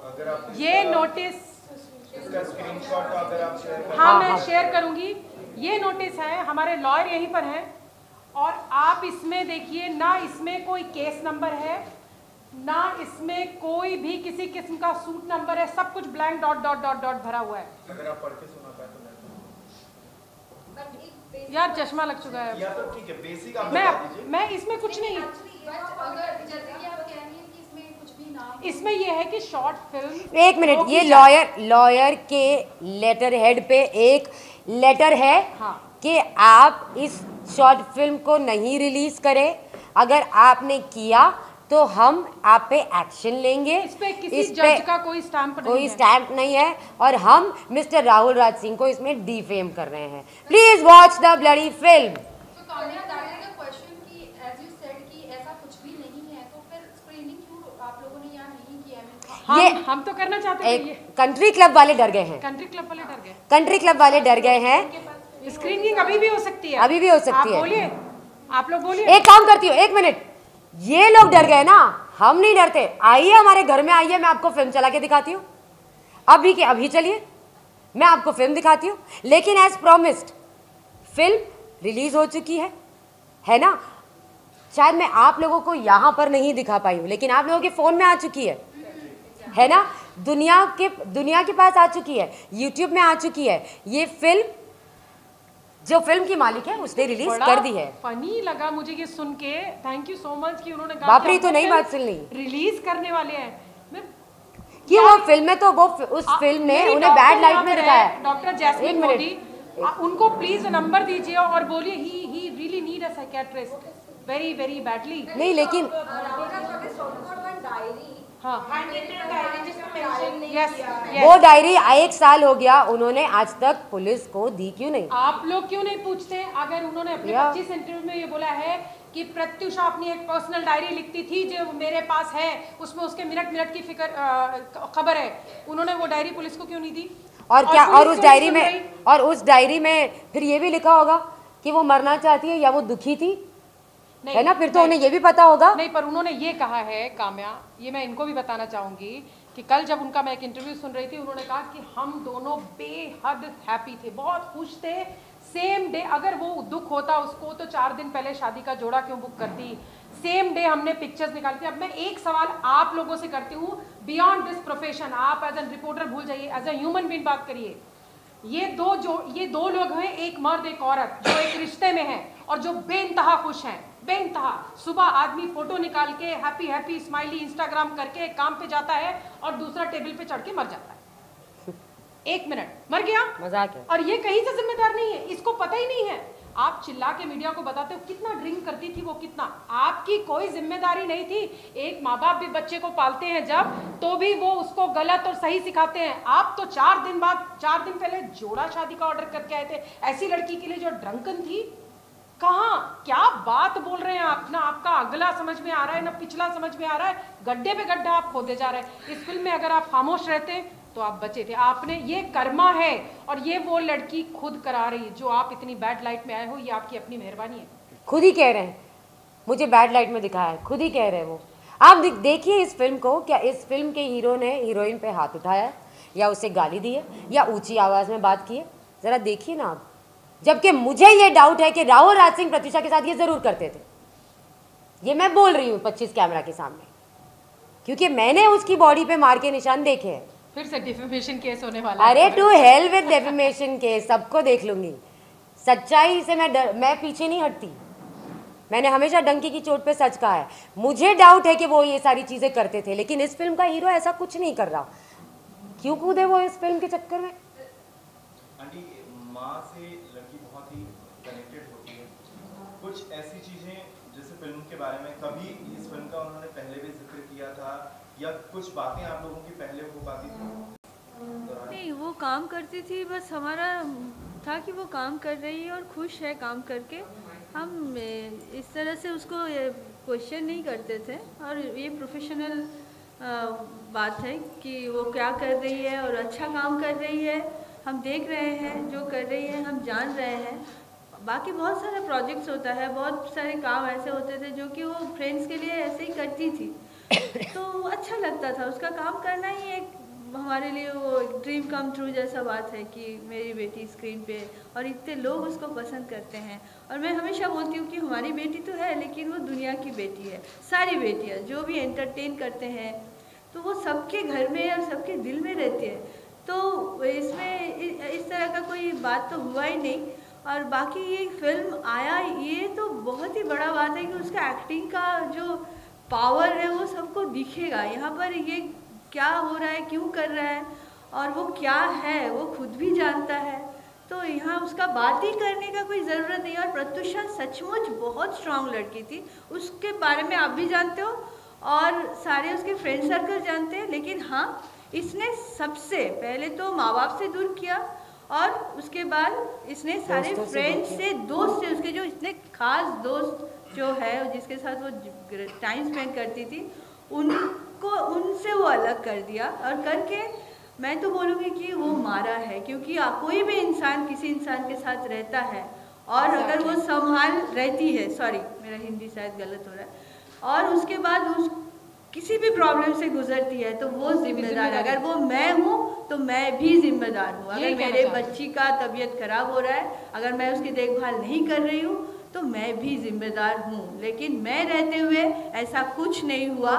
Speaker 10: अगर आप
Speaker 9: ये नोटिस,
Speaker 10: इसका स्क्रीनशॉट अगर आप शेयर करें।
Speaker 9: हाँ, मैं शेयर करूंगी। ये नोटिस है, हमारे लॉयर यहीं पर हैं और आप इसमें देखिए ना, इसमें कोई केस नंबर है ना, इसमें कोई भी किसी किस्म का सूट नंबर है। सब कुछ blank dot dot dot dot भरा हुआ है।
Speaker 10: अगर आप पढ़ के सुना पाए तो
Speaker 9: यार चश्मा लग चुका है।
Speaker 10: या तो ठीक है, बेसिक आप बता दीजिए।
Speaker 9: मैं इसमें कुछ नहीं,
Speaker 8: अगर जैसे कि आप कह रही हैं कि इसमें कुछ भी ना,
Speaker 9: इसमें ये है कि शॉर्ट फिल्म।
Speaker 5: 1 मिनट, ये लॉयर के लेटर हेड पे एक लेटर है कि आप इस शॉर्ट फिल्म को नहीं रिलीज करें। अगर आपने किया तो हम आप पे एक्शन लेंगे।
Speaker 9: इस पे किसी जज का कोई
Speaker 5: स्टैंप नहीं है और हम मिस्टर राहुल राज सिंह को इसमें डिफेम कर रहे हैं। Please watch the bloody film.
Speaker 9: ये हम तो करना चाहते थे।
Speaker 5: कंट्री क्लब वाले डर गए हैं।
Speaker 9: कंट्री क्लब वाले डर गए।
Speaker 5: कंट्री क्लब वाले डर गए हैं।
Speaker 9: स्क्रीनिंग अभी भी हो सकती है।
Speaker 5: अभी भी हो सकती है।
Speaker 9: बोलिए, आप लोग बोलिए।
Speaker 5: एक काम करती हूँ, 1 मिनट। ये लोग डर गए ना, हम नहीं डरते। आइए हमारे घर में आइए, मैं आपको फिल्म चला के दिखाती हूँ। अभी के अभी चलिए, मैं आपको फिल्म दिखाती हूँ। लेकिन एज प्रॉमिस्ड फिल्म रिलीज हो चुकी है ना। शायद मैं आप लोगों को यहाँ पर नहीं दिखा पाई हूँ, लेकिन आप लोगों के फोन में आ चुकी है ना। दुनिया के पास आ चुकी है, यूट्यूब में आ चुकी है। ये फिल्म जो फिल्म की मालिक है उसने रिलीज कर दी है।
Speaker 9: फनी लगा मुझे ये सुन के। थैंक यू सो मच कि उन्होंने कहा
Speaker 5: बापरी तो नई बात सुन ली,
Speaker 9: रिलीज करने वाले हैं।
Speaker 5: कि वो फिल्म में तो वो उस फिल्म ने उन्हें बैड लाइट में दिखाया।
Speaker 9: डॉक्टर जैस्मिन मोदी, उनको प्लीज नंबर दीजिए और बोलिए he really need a psychiatrist very very badly.
Speaker 5: नहीं, लेकिन वो डायरी 1 साल हो गया, उन्होंने आज तक पुलिस को दी क्यों नहीं?
Speaker 9: आप लोग क्यों नहीं पूछते? अगर उन्होंने अपने 25 इंटरव्यू में ये बोला है कि प्रत्युषा अपनी एक पर्सनल डायरी लिखती थी जो मेरे पास है, उसमें उसके मिनट मिनट की खबर है, उन्होंने वो डायरी पुलिस को क्यों नहीं दी?
Speaker 5: और क्या उस डायरी में फिर ये भी लिखा होगा कि वो मरना चाहती है या वो दुखी थी, है ना? फिर तो उन्हें ये भी पता होगा।
Speaker 9: नहीं, पर उन्होंने ये कहा है काम्या, ये मैं इनको भी बताना चाहूंगी कि कल जब उनका मैं एक इंटरव्यू सुन रही थी, उन्होंने कहा कि हम दोनों बेहद हैप्पी थे, बहुत खुश थे। सेम डे अगर वो दुख होता उसको तो 4 दिन पहले शादी का जोड़ा क्यों बुक करती? सेम डे हमने पिक्चर्स निकाली थी। अब मैं एक सवाल आप लोगों से करती हूँ, बियॉन्ड दिस प्रोफेशन, आप एज एन रिपोर्टर भूल जाइए, एज ए ह्यूमन बीइंग बात करिए। ये दो लोग हैं, एक मर्द एक औरत, जो एक रिश्ते में हैं और जो बेइंतहा खुश हैं, बेइंतहा। सुबह आदमी फोटो निकाल के हैप्पी हैप्पी स्माइली इंस्टाग्राम करके काम पे जाता है और दूसरा टेबल पे चढ़ के मर जाता है। 1 मिनट मर गया,
Speaker 5: मजाक है।
Speaker 9: और ये कहीं से जिम्मेदार नहीं है, इसको पता ही नहीं है। आप चिल्ला के मीडिया को बताते हो कितना ड्रिंक करती थी वो, कितना, आपकी कोई जिम्मेदारी नहीं थी। एक माँ बाप भी बच्चे को पालते हैं जब, तो भी वो उसको गलत और सही सिखाते हैं। आप तो 4 दिन पहले जोड़ा शादी का ऑर्डर करके आए थे ऐसी लड़की के लिए जो ड्रंकन थी। कहाँ, क्या बात बोल रहे हैं आप? ना आपका अगला समझ में आ रहा है ना पिछला समझ में आ रहा है, गड्ढे पे गड्ढा आप खोदे जा रहे हैं। इस फिल्म में अगर आप खामोश रहते तो आप बचे थे। आपने, ये कर्मा है और ये वो लड़की खुद करा रही है। जो आप इतनी बैड लाइट में आए हो, ये आपकी अपनी मेहरबानी है।
Speaker 5: खुद ही कह रहे हैं मुझे बैड लाइट में दिखाया है, खुद ही कह रहे हैं वो। आप देखिए इस फिल्म को, क्या इस फिल्म के हीरो ने हीरोइन पे हाथ उठाया है या उसे गाली दी है या ऊंची आवाज़ में बात की है? ज़रा देखिए ना आप। जबकि मुझे ये डाउट है कि राहुल राज सिंह प्रत्युषा के साथ ये ज़रूर करते थे। ये मैं बोल रही हूँ 25 कैमरा के सामने, क्योंकि मैंने उसकी बॉडी पे मार के निशान देखे हैं।
Speaker 9: फिर से डिफेमेशन केस होने वाला है।
Speaker 5: अरे to hell with defamation case, सबको देख लूंगी। सच्चाई से मैं पीछे नहीं हटती। मैंने हमेशा डंकी की चोट पे सच कहा है। मुझे डाउट है कि वो ये सारी चीज़ें करते थे, लेकिन इस फिल्म का हीरो ऐसा कुछ नहीं कर रहा। क्यों कूदे वो इस फिल्म के चक्कर में?
Speaker 10: आंटी, माँ से लड़की बहुत ही कनेक्टेड होती है। कुछ ऐसी चीज़ें जैसे फिल्म के बारे में कभी इस फिल्म का उन्होंने पहले भी जिक्र किया था, या कुछ बातें आप लोगों की पहले हो पाती थी?
Speaker 11: नहीं, वो काम करती थी, बस हमारा था कि वो काम कर रही है और खुश है काम करके। हम इस तरह से उसको क्वेश्चन नहीं करते थे, और ये प्रोफेशनल बात है कि वो क्या कर रही है और अच्छा काम कर रही है। हम देख रहे हैं जो कर रही है, हम जान रहे हैं। बाकी बहुत सारे प्रोजेक्ट्स होता है, बहुत सारे काम ऐसे होते थे जो कि वो फ्रेंड्स के लिए ऐसे ही करती थी, तो अच्छा लगता था। उसका काम करना ही एक हमारे लिए वो ड्रीम कम ट्रू जैसा बात है कि मेरी बेटी स्क्रीन पे, और इतने लोग उसको पसंद करते हैं। और मैं हमेशा बोलती हूँ कि हमारी बेटी तो है, लेकिन वो दुनिया की बेटी है। सारी बेटियाँ जो भी एंटरटेन करते हैं तो वो सबके घर में और सबके दिल में रहती है। तो इसमें इस तरह का कोई बात तो हुआ ही नहीं। और बाकी ये फिल्म आया, ये तो बहुत ही बड़ा बात है कि उसका एक्टिंग का जो पावर है वो सबको दिखेगा। यहाँ पर ये क्या हो रहा है, क्यों कर रहा है, और वो क्या है वो खुद भी जानता है। तो यहाँ उसका बात ही करने का कोई ज़रूरत नहीं। और प्रत्युषा सचमुच बहुत स्ट्रांग लड़की थी, उसके बारे में आप भी जानते हो और सारे उसके फ्रेंड सर्कल जानते हैं। लेकिन हाँ, इसने सबसे पहले तो माँ बाप से दूर किया, और उसके बाद इसने सारे फ्रेंड्स से, दोस्त से, उसके जो इतने खास दोस्त जो है जिसके साथ वो टाइम स्पेंड करती थी, उनसे वो अलग कर दिया। और करके मैं तो बोलूँगी कि वो मारा है, क्योंकि कोई भी इंसान किसी इंसान के साथ रहता है और अगर वो संभाल रहती है, सॉरी मेरा हिंदी शायद गलत हो रहा है, और उसके बाद उस किसी भी प्रॉब्लम से गुजरती है तो वो जिम्मेदार है। अगर वो मैं हूँ तो मैं भी जिम्मेदार हूँ। अगर मेरे बच्ची का तबीयत खराब हो रहा है, अगर मैं उसकी देखभाल नहीं कर रही हूँ तो मैं भी जिम्मेदार हूँ। लेकिन मैं रहते हुए ऐसा कुछ नहीं हुआ।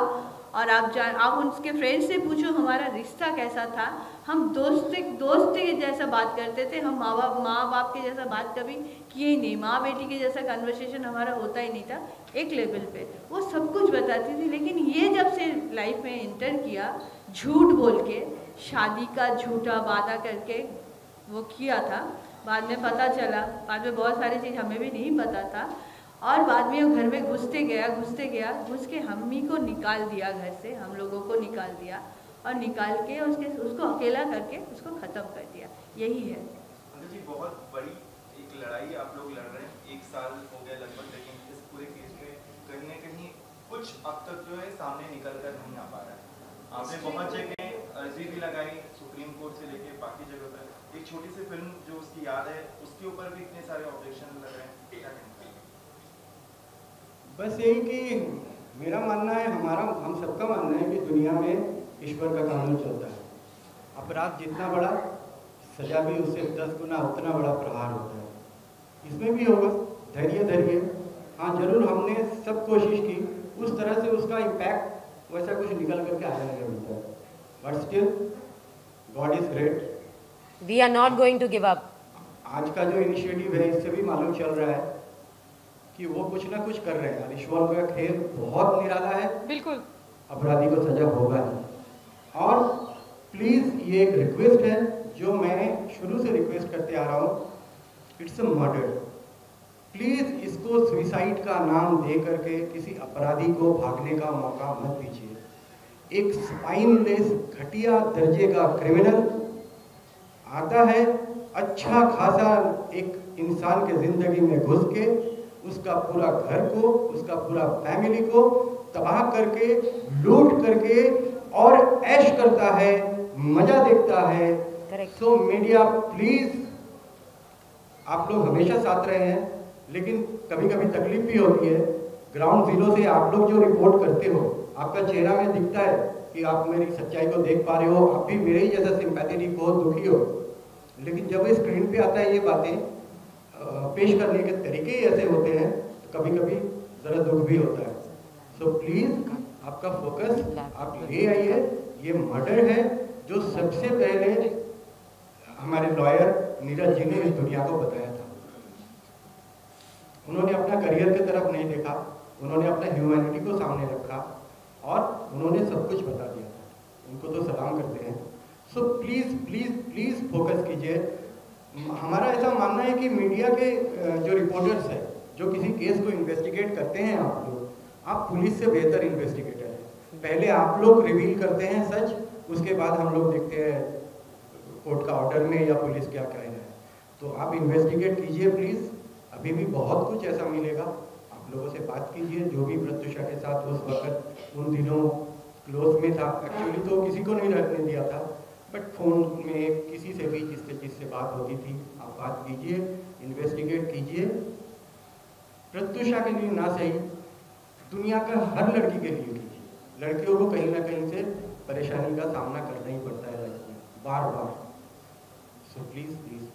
Speaker 11: और आप उसके फ्रेंड्स से पूछो हमारा रिश्ता कैसा था। हम दोस्त के जैसा बात करते थे, हम माँ बाप के जैसा बात कभी किए ही नहीं। माँ बेटी के जैसा कन्वर्सेशन हमारा होता ही नहीं था। एक लेवल पे वो सब कुछ बताती थी, लेकिन ये जब से लाइफ में इंटर किया, झूठ बोल के, शादी का झूठा वादा करके वो किया था। बाद में पता चला, बाद में बहुत सारी चीज़ हमें भी नहीं पता था, और बाद में वो घर में घुसते गया, घुस के हम ही को निकाल दिया घर से, हम लोगों को निकाल दिया, और निकाल के उसको अकेला करके उसको ख़त्म कर दिया। यही है।
Speaker 10: अंकल जी, बहुत बड़ी एक लड़ाई आप लोग लड़ रहे हैं, 1 साल हो गया लगभग, लेकिन इस पूरे केस में कहीं न कहीं कुछ अब तक जो है सामने निकल कर नहीं आ पा रहा है। आपने बहुत जगह अर्जी भी लगाई, सुप्रीम कोर्ट से लेके बाकी जगह पर। एक छोटी सी फिल्म जो उसकी याद है, उसके ऊपर भी इतने सारे ऑब्जेक्शन लग रहे हैं, क्या कहना?
Speaker 6: बस यही कि मेरा मानना है, हम सबका मानना है कि दुनिया में ईश्वर का कानून चलता है। अपराध जितना बड़ा, सजा भी उससे 10 गुना उतना बड़ा प्रहार होता है। इसमें भी होगा, धैर्य धैर्य। हाँ जरूर, हमने सब कोशिश की, उस तरह से उसका इम्पैक्ट वैसा कुछ निकल करके आया नहीं अभी तक, but still God is great.
Speaker 5: We are not going to give up.
Speaker 6: आज का जो इनिशिएटिव है, इससे भी मालूम चल रहा है कि वो कुछ ना कुछ कर रहे हैं। ईश्वर का खेल बहुत निराला है, बिल्कुल, अपराधी को सजा होगा ही। और प्लीज ये एक रिक्वेस्ट है जो मैं शुरू से रिक्वेस्ट करते आ रहा हूँ, इट्स अ मर्डर। प्लीज़ इसको सुसाइड का नाम दे करके किसी अपराधी को भागने का मौका मत दीजिए। एक स्पाइनलेस घटिया दर्जे का क्रिमिनल आता है, अच्छा खासा एक इंसान के ज़िंदगी में घुस के उसका पूरा घर को, उसका पूरा फैमिली को तबाह करके, लूट करके और ऐश करता है, मजा देखता है। सो मीडिया प्लीज़, आप लोग हमेशा साथ रहे हैं, लेकिन कभी कभी तकलीफ भी होती है। ग्राउंड जीरो से आप लोग जो रिपोर्ट करते हो, आपका चेहरा में दिखता है कि आप मेरी सच्चाई को देख पा रहे हो, आप भी मेरे ही जैसा सिंपैथेटिक हो, दुखी हो, लेकिन जब स्क्रीन पे आता है ये बातें पेश करने के तरीके ही ऐसे होते हैं, तो कभी कभी ज़रा दुख भी होता है। सो प्लीज़ आपका फोकस आप ले आइए। ये मर्डर है जो सबसे पहले हमारे लॉयर नीरज जी ने इस दुनिया को बताया था। उन्होंने अपना करियर की तरफ नहीं देखा, उन्होंने अपना ह्यूमैनिटी को सामने रखा और उन्होंने सब कुछ बता दिया था। उनको तो सलाम करते हैं। So please please please focus कीजिए। हमारा ऐसा मानना है कि मीडिया के जो रिपोर्टर्स हैं, जो किसी केस को इन्वेस्टिगेट करते हैं, आप पुलिस से बेहतर इन्वेस्टिगेटर हैं। पहले आप लोग रिवील करते हैं सच, उसके बाद हम लोग देखते हैं कोर्ट का ऑर्डर में या पुलिस क्या कह रहा है। तो आप इन्वेस्टिगेट कीजिए प्लीज़, अभी भी बहुत कुछ ऐसा मिलेगा। आप लोगों से बात कीजिए, जो भी प्रत्युषा के साथ उस वक्त उन दिनों क्लोज में था, एक्चुअली तो किसी को नहीं रहने दिया था, बट फ़ोन में किसी से भी जिससे बात होती थी, आप बात कीजिए, इन्वेस्टिगेट कीजिए। प्रत्युषा के लिए ना सही, दुनिया का हर लड़की के लिए कीजिए। लड़कियों को कहीं ना कहीं से परेशानी का सामना करना ही पड़ता है लाइफ में, बार बार। सो प्लीज़ प्लीज़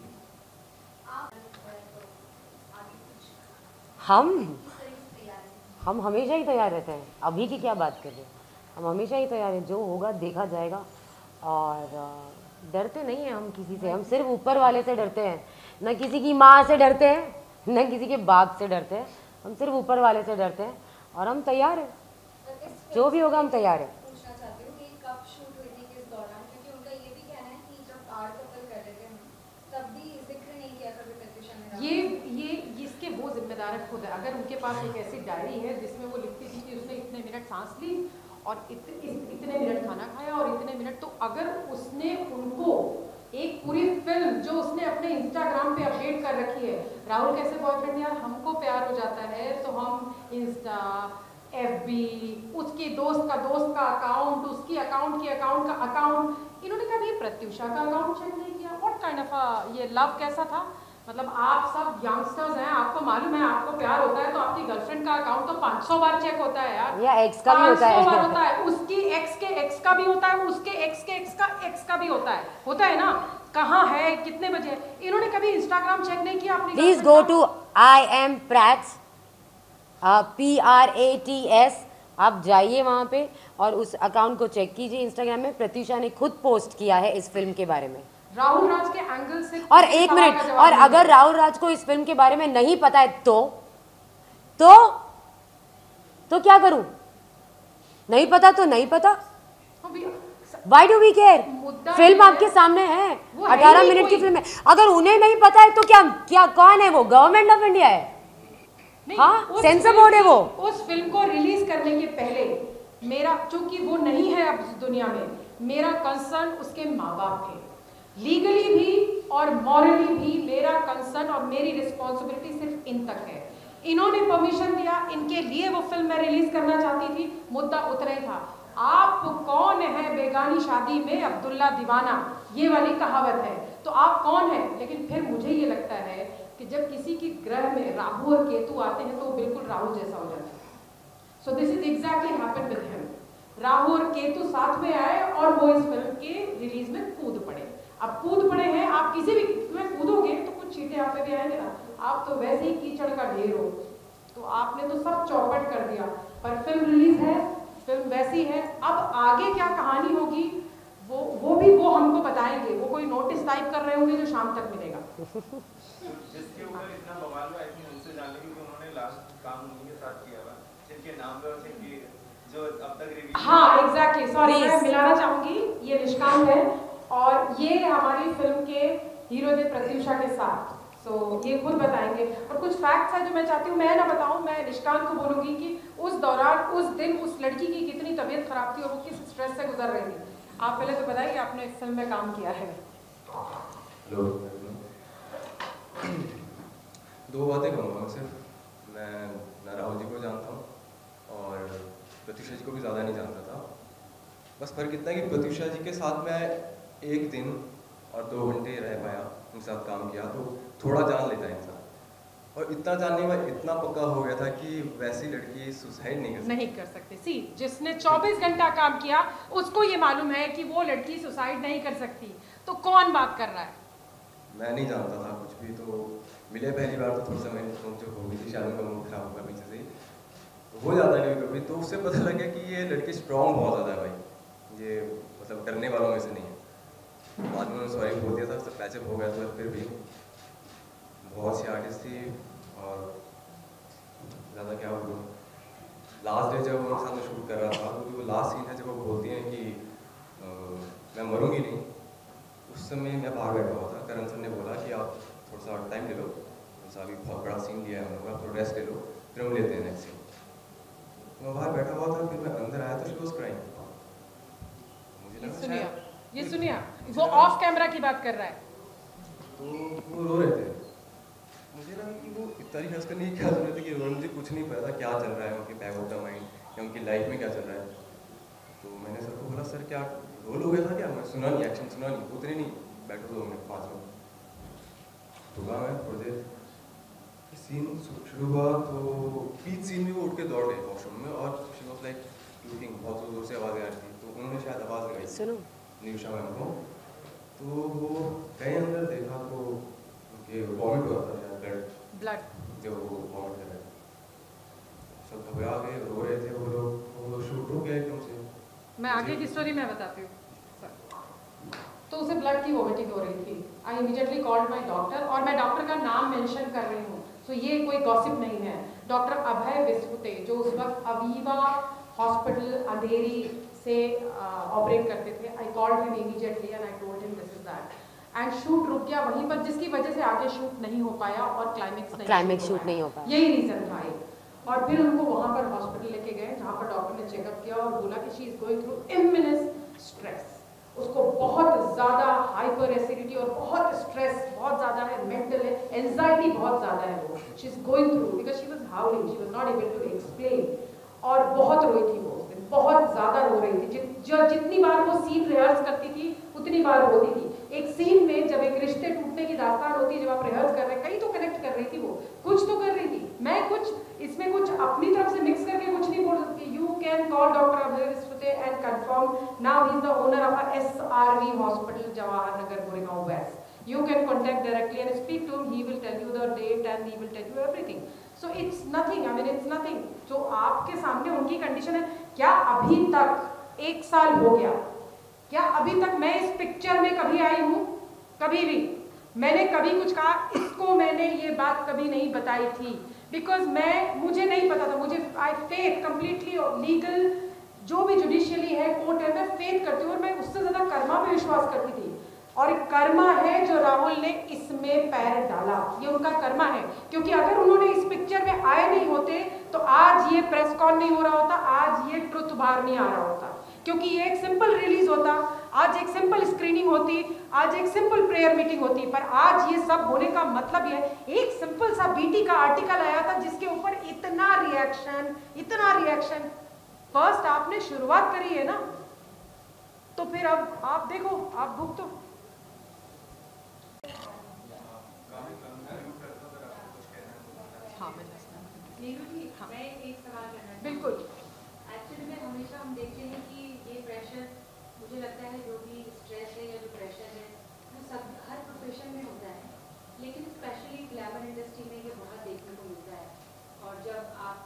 Speaker 5: हम हमेशा ही तैयार रहते हैं। अभी की क्या बात कर रहे हैं, हम हमेशा ही तैयार हैं। जो होगा देखा जाएगा और डरते नहीं हैं हम किसी से। हम सिर्फ ऊपर वाले से डरते हैं, न किसी की माँ से डरते हैं, न किसी के बाप से डरते हैं। हम सिर्फ ऊपर वाले से डरते हैं और हम तैयार हैं, जो भी होगा हम तैयार हैं।
Speaker 8: पूछना चाहती हूँ कि कब शूट हुई थी, किस दौरान, क्योंकि उनका ये भी कहना है कि जब आर्ट कपल कर रहे थे हम, तब भी जिक्र नहीं किया कभी प्रत्युषा ने।
Speaker 9: ये इसके वो जिम्मेदार खुद है। अगर उनके पास एक ऐसी डायरी है जिसमें वो लिखती थी कि उसने इतने मिनट सांस ली और इतने मिनट खाना खाया और इतने मिनट, तो अगर उसने उनको एक पूरी फिल्म जो उसने अपने इंस्टाग्राम पे अपडेट कर रखी है, राहुल कैसे बॉयफ्रेंड, यार हमको प्यार हो जाता है तो हम इंस्टा, FB, उसके दोस्त का अकाउंट, उसकी अकाउंट का अकाउंट, इन्होंने कभी प्रत्युषा का अकाउंट चेक नहीं किया। व्हाट काइंड ऑफ ये लव कैसा था? मतलब आप सब यंगस्टर्स हैं, आपको मालूम है आपको प्यार होता है तो आपकी गर्लफ्रेंड का अकाउंट तो 500 बार चेक होता है यार,
Speaker 5: या एक्स का भी होता है,
Speaker 9: 500 बार होता है, उसकी एक्स के एक्स का भी होता है, उसके एक्स के एक्स का भी होता है ना। कहाँ है, कितने बजे? इन्होंने कभी इंस्टाग्राम चेक नहीं किया अपनी?
Speaker 5: Please go to IamPrats, PRATS, आप जाइए वहाँ पे और उस अकाउंट को चेक कीजिए। इंस्टाग्राम में प्रत्युषा ने खुद पोस्ट किया है इस फिल्म के बारे में,
Speaker 9: राहुल राज के एंगल से।
Speaker 5: और एक मिनट, और अगर राहुल राज को इस फिल्म के बारे में नहीं पता है तो क्या करूं? नहीं पता तो नहीं पता, Why do we care? Film आपके सामने है, 18 मिनट की फिल्म है। अगर उन्हें नहीं पता है तो क्या कौन है वो? गवर्नमेंट ऑफ इंडिया है? हाँ, सेंसर बोर्ड है वो।
Speaker 9: उस फिल्म को रिलीज करने के पहले मेरा, चूंकि वो नहीं है अब दुनिया में, मेरा कंसर्न उसके माँ बाप थे। लीगली भी और मॉरली भी मेरा कंसर्न और मेरी रिस्पॉन्सिबिलिटी सिर्फ इन तक है। इन्होंने परमिशन दिया, इनके लिए वो फिल्म मैं रिलीज करना चाहती थी, मुद्दा उतना ही था। आप कौन है बेगानी शादी में अब्दुल्ला दीवाना, ये वाली कहावत है, तो आप कौन है? लेकिन फिर मुझे ये लगता है कि जब किसी की ग्रह में राहु और केतु आते हैं तो वो बिल्कुल राहु जैसा हो जाता है। So this is exactly happened with him. Rahu और केतु साथ में आए और वो इस फिल्म के रिलीज में कूद पड़े। अब कूद पड़े हैं, आप किसी भी में कूदोगे तो कुछ चीटें आप पे भी आएंगे ना। आप तो वैसे ही कीचड़ का ढेर हो, तो आपने तो सब चौपट कर दिया। पर फिल्म रिलीज है, फिल्म वैसी है। अब आगे क्या कहानी होगी वो हमको बताएंगे। वो कोई नोटिस टाइप कर रहे होंगे जो शाम तक मिलेगा।
Speaker 10: जिसके ऊपर इतना बवाल हुआ, आई थिंक उनसे जानने की, उन्होंने लास्ट काम उनके साथ किया हुआ, जिनके नाम पे उनके जो अब तक रिवील।
Speaker 9: हाँ एग्जैक्टली, सॉरी मैं मिलाना चाहूंगी, ये निष्काम है और ये हमारी फिल्म के हीरो थे प्रत्युषा के साथ। सो ये खुद बताएंगे। और कुछ फैक्ट्स हैं जो मैं चाहती हूँ मैं ना बताऊँ, मैं निष्कांत को बोलूँगी कि उस दौरान उस दिन उस लड़की की कितनी तबीयत खराब थी और वो किस स्ट्रेस से गुजर रही थी। आप पहले तो बताइए आपने इस फिल्म में काम किया है।
Speaker 12: हेलो, दो बातें कहूँगा सिर्फ। मैं राहुल जी को जानता हूँ और प्रत्युषा जी को भी ज़्यादा नहीं जानता था। बस फर्क इतना है कि प्रत्युषा जी के साथ मैं 1 दिन और 2 घंटे रह पाया, उनके साथ काम किया, तो थोड़ा जान लेता है इंसान। और इतना जानने में इतना पक्का हो गया था कि वैसी लड़की सुसाइड नहीं कर
Speaker 9: सकती। सी जिसने 24 घंटा काम किया उसको ये मालूम है कि वो लड़की सुसाइड नहीं कर सकती, तो कौन बात कर रहा है?
Speaker 12: मैं नहीं जानता था कुछ भी, तो मिले पहली बार तो थोड़ा सा मैंने जो हो गई थी, शायद उनका मूड खराब होगा पीछे से ही, तो हो जाता है कभी, तो उससे पता लगा कि ये लड़की स्ट्रॉन्ग बहुत ज़्यादा है भाई, ये मतलब डरने वालों में से नहीं है। बाद में उन्होंने सॉरी बोल दिया था, सब पैचअप हो गया था, फिर भी बहुत सी आर्टिस्ट थी और ज़्यादा क्या बोलूँ। लास्ट डे जब उनके साथ में शूट कर रहा था, क्योंकि वो लास्ट सीन है जब वो बोलती हैं कि मैं मरूंगी नहीं, उस समय मैं बाहर बैठा हुआ था। करण सर ने बोला कि आप थोड़ा सा टाइम ले लो, थोड़ा सा अभी बहुत बड़ा सीन दिया है हम लोग, आप थोड़ा रेस्ट ले लो, फिर हम लेते हैं नेक्स्ट सीन। तो मैं बाहर बैठा हुआ था, फिर मैं अंदर आया तो शी वाज क्राइंग। मुझे लगा
Speaker 9: ये सुनिए वो ऑफ कैमरा की बात कर रहा है,
Speaker 12: तो वो रो रहे थे। मुझे लगा कि वो इतना ही हंस करने की क्या जरूरत है कि रोने से कुछ नहीं पता क्या चल रहा है उनके बैक ऑफ द माइंड या उनकी लाइफ में क्या चल रहा है। तो मैंने सर को बोला, सर क्या रोल हो गया था क्या? मैं सुना नहीं, एक्शन सुना नहीं, उतने नहीं, बैठो 2 मिनट 5 मिनट। रुका मैं थोड़ी देर, सीन शुरू हुआ तो बीच सीन में वो उठ के दौड़ गए वॉशरूम में और शी वाज लाइक लुकिंग, बहुत जोर से आवाज़ें आ रही थी, तो उन्होंने शायद आवाज़ लगाई निशा मैम को, तो वो गए अंदर, देखा तो उनके वॉमिट हुआ था, शायद ब्लड जो वो वॉमिट कर रहे थे, सब घबरा गए, रो रहे थे वो लोग, वो शूट हो गया एकदम से।
Speaker 9: मैं आगे की स्टोरी मैं बताती हूँ। तो उसे ब्लड की वॉमिटिंग हो रही थी। I immediately called my doctor, और मैं डॉक्टर का नाम मेंशन कर रही हूँ, सो ये कोई गॉसिप नहीं है। डॉक्टर अभय विस्फुटे जो उस वक्त अवीवा हॉस्पिटल अंधेरी से ऑपरेट करते थे। I called him immediately and I told him this is that, and shoot रुक गया वहीं पर, जिसकी वजह से आगे शूट नहीं हो पाया और क्लाइमेक्स शूट नहीं हो पाया, यही रीजन था। और फिर उनको वहाँ पर हॉस्पिटल लेके गए, जहाँ पर डॉक्टर ने चेकअप किया और बोला कि she is going through imminent stress. उसको बहुत ज़्यादा हाइपर एसिडिटी और बहुत स्ट्रेस बहुत ज़्यादा है, मेंटल है, एंजाइटी बहुत ज़्यादा है, वो she is going through because she was howling, she was not able to explain, और बहुत रोई थी वो उस दिन, बहुत ज़्यादा रो रही थी। जितनी बार वो सीन रिहर्स करती थी उतनी बार रोती थी। एक सीन में जब एक रिश्ते टूटने की दास्तान होती है, जब आप रिहर्स कर रहे हैं, कहीं तो कनेक्ट कर रही थी वो, कुछ तो कर रही थी। मैं कुछ इसमें कुछ अपनी तरफ से मिक्स करके कुछ नहीं बोल सकती। You can call doctor Abhay Visfute and confirm, now he is the owner of a SRV hospital Jawahar Nagar Goregaon west. You can contact directly and speak to him. He will tell you the date and he will tell you everything. So it's nothing. I mean it's nothing. जो आपके सामने उनकी condition है, क्या अभी तक 1 साल हो गया, क्या अभी तक मैं इस पिक्चर में कभी आई हूँ? कभी भी मैंने कभी कुछ कहा? इसको मैंने ये बात कभी नहीं बताई थी, बिकॉज मुझे नहीं पता था। मुझे आई फेथ कम्प्लीटली लीगल, जो भी जुडिशियली है, कोर्ट है, मैं फेथ करती हूँ और मैं उससे ज़्यादा कर्मा पे विश्वास करती थी। और कर्मा है जो राहुल ने इसमें पैर डाला, ये उनका कर्मा है। क्योंकि अगर उन्होंने इस पिक्चर में आए नहीं होते तो आज ये प्रेस कॉन नहीं हो रहा होता, आज ये ट्रुथ बार नहीं आ रहा होता, क्योंकि ये एक सिंपल रिलीज होता, आज एक सिंपल स्क्रीनिंग होती, आज एक सिंपल प्रेयर मीटिंग होती। पर आज ये सब होने का मतलब ये एक सिंपल सा BT का आर्टिकल आया था जिसके ऊपर इतना रिएक्शन। फर्स्ट आपने शुरुआत करी है ना, तो फिर अब आप देखो, आप भुगतो।
Speaker 8: मैं एक सवाल करना
Speaker 9: बिल्कुल।
Speaker 8: एक्चुअली में हमेशा हम देखते हैं कि ये प्रेशर, मुझे लगता है जो भी स्ट्रेस है या जो प्रेशर है वो सब हर प्रोफेशन में होता है, लेकिन स्पेशली ग्लैमर इंडस्ट्री में ये बहुत देखने को मिलता है। और जब आप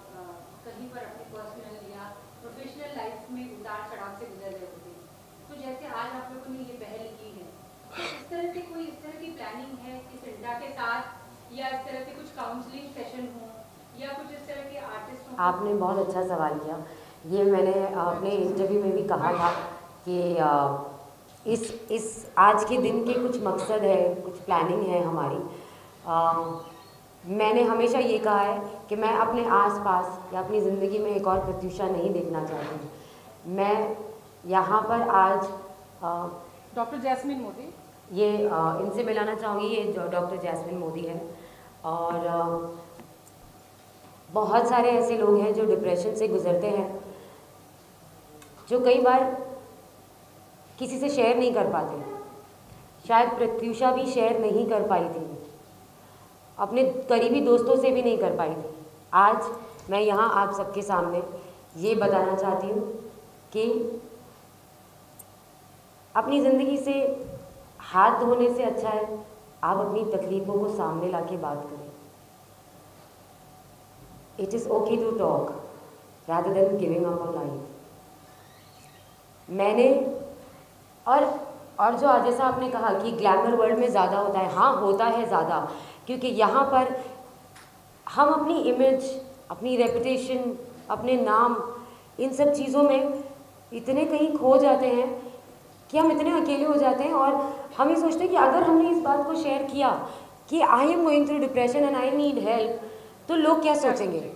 Speaker 8: कहीं पर अपनी पर्सनल या प्रोफेशनल लाइफ में उतार चढ़ाव से गुजर रहे होते हैं, तो जैसे आज आप लोगों ने ये पहल की है, तो इस तरह की प्लानिंग है इस इंडा के साथ, या इस तरह के कुछ काउंसलिंग सेशन हो, या कुछ इस तरह के आर्टिस्ट हो?
Speaker 5: आपने बहुत अच्छा सवाल किया। ये मैंने अपने इंटरव्यू में भी कहा था कि इस आज के दिन के कुछ मकसद है, कुछ प्लानिंग है हमारी। मैंने हमेशा ये कहा है कि मैं अपने आसपास या अपनी ज़िंदगी में एक और प्रत्यूषा नहीं देखना चाहती। मैं यहाँ पर आज
Speaker 9: डॉक्टर जैस्मिन मोदी,
Speaker 5: ये इनसे मिलाना चाहूँगी। ये डॉक्टर जैस्मिन मोदी है और बहुत सारे ऐसे लोग हैं जो डिप्रेशन से गुजरते हैं, जो कई बार किसी से शेयर नहीं कर पाते। शायद प्रत्यूषा भी शेयर नहीं कर पाई थी, अपने करीबी दोस्तों से भी नहीं कर पाई थी। आज मैं यहाँ आप सबके सामने ये बताना चाहती हूँ कि अपनी ज़िंदगी से हाथ धोने से अच्छा है आप अपनी तकलीफ़ों को सामने लाके बात करें। It is okay to talk rather than giving up on life. मैंने और जो जैसा आपने कहा कि ग्लैमर वर्ल्ड में ज़्यादा होता है, हाँ होता है ज़्यादा, क्योंकि यहाँ पर हम अपनी इमेज, अपनी रेपुटेशन, अपने नाम, इन सब चीज़ों में इतने कहीं खो जाते हैं कि हम इतने अकेले हो जाते हैं और हम ये सोचते हैं कि अगर हमने इस बात को शेयर किया कि I am going through depression and I need help, तो लोग क्या सोचेंगे?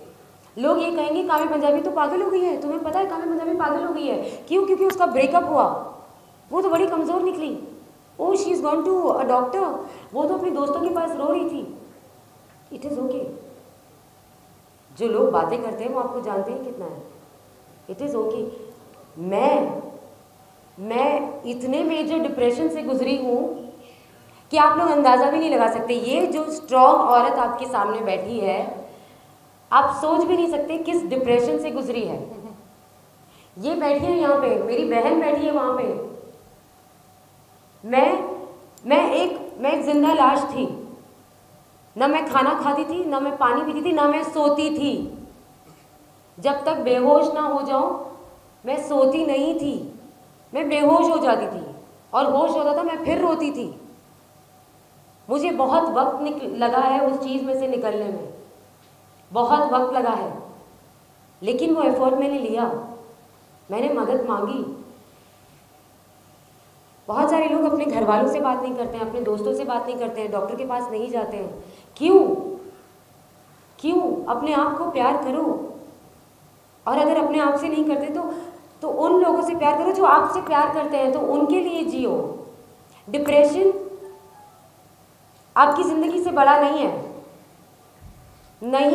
Speaker 5: लोग ये कहेंगे कामी पंजाबी तो पागल हो गई है। तुम्हें पता है कामी पंजाबी पागल हो गई है क्यों? क्योंकि उसका ब्रेकअप हुआ, वो तो बड़ी कमज़ोर निकली। Oh she is gone to a doctor, वो तो अपने दोस्तों के पास रो रही थी। It is okay. जो लोग बातें करते हैं वो आपको जानते हैं कितना है। It is okay. मैं इतने मेजर डिप्रेशन से गुजरी हूँ कि आप लोग अंदाज़ा भी नहीं लगा सकते। ये जो स्ट्रॉन्ग औरत आपके सामने बैठी है, आप सोच भी नहीं सकते किस डिप्रेशन से गुजरी है। ये बैठी है यहाँ पे, मेरी बहन बैठी है वहाँ पे। मैं एक जिंदा लाश थी। ना मैं खाना खाती थी, ना मैं पानी पीती थी, ना मैं सोती थी। जब तक बेहोश ना हो जाऊं मैं सोती नहीं थी। मैं बेहोश हो जाती थी और होश होता था मैं फिर रोती थी। मुझे बहुत वक्त लगा है उस चीज़ में से निकलने में, बहुत वक्त लगा है, लेकिन वो एफर्ट मैंने लिया। मैंने मदद मांगी। बहुत सारे लोग अपने घर वालों से बात नहीं करते हैं, अपने दोस्तों से बात नहीं करते हैं, डॉक्टर के पास नहीं जाते हैं। क्यों? अपने आप को प्यार करो। और अगर अपने आप से नहीं करते तो उन लोगों से प्यार करो जो आपसे प्यार करते हैं, तो उनके लिए जियो। डिप्रेशन आपकी ज़िंदगी से बड़ा नहीं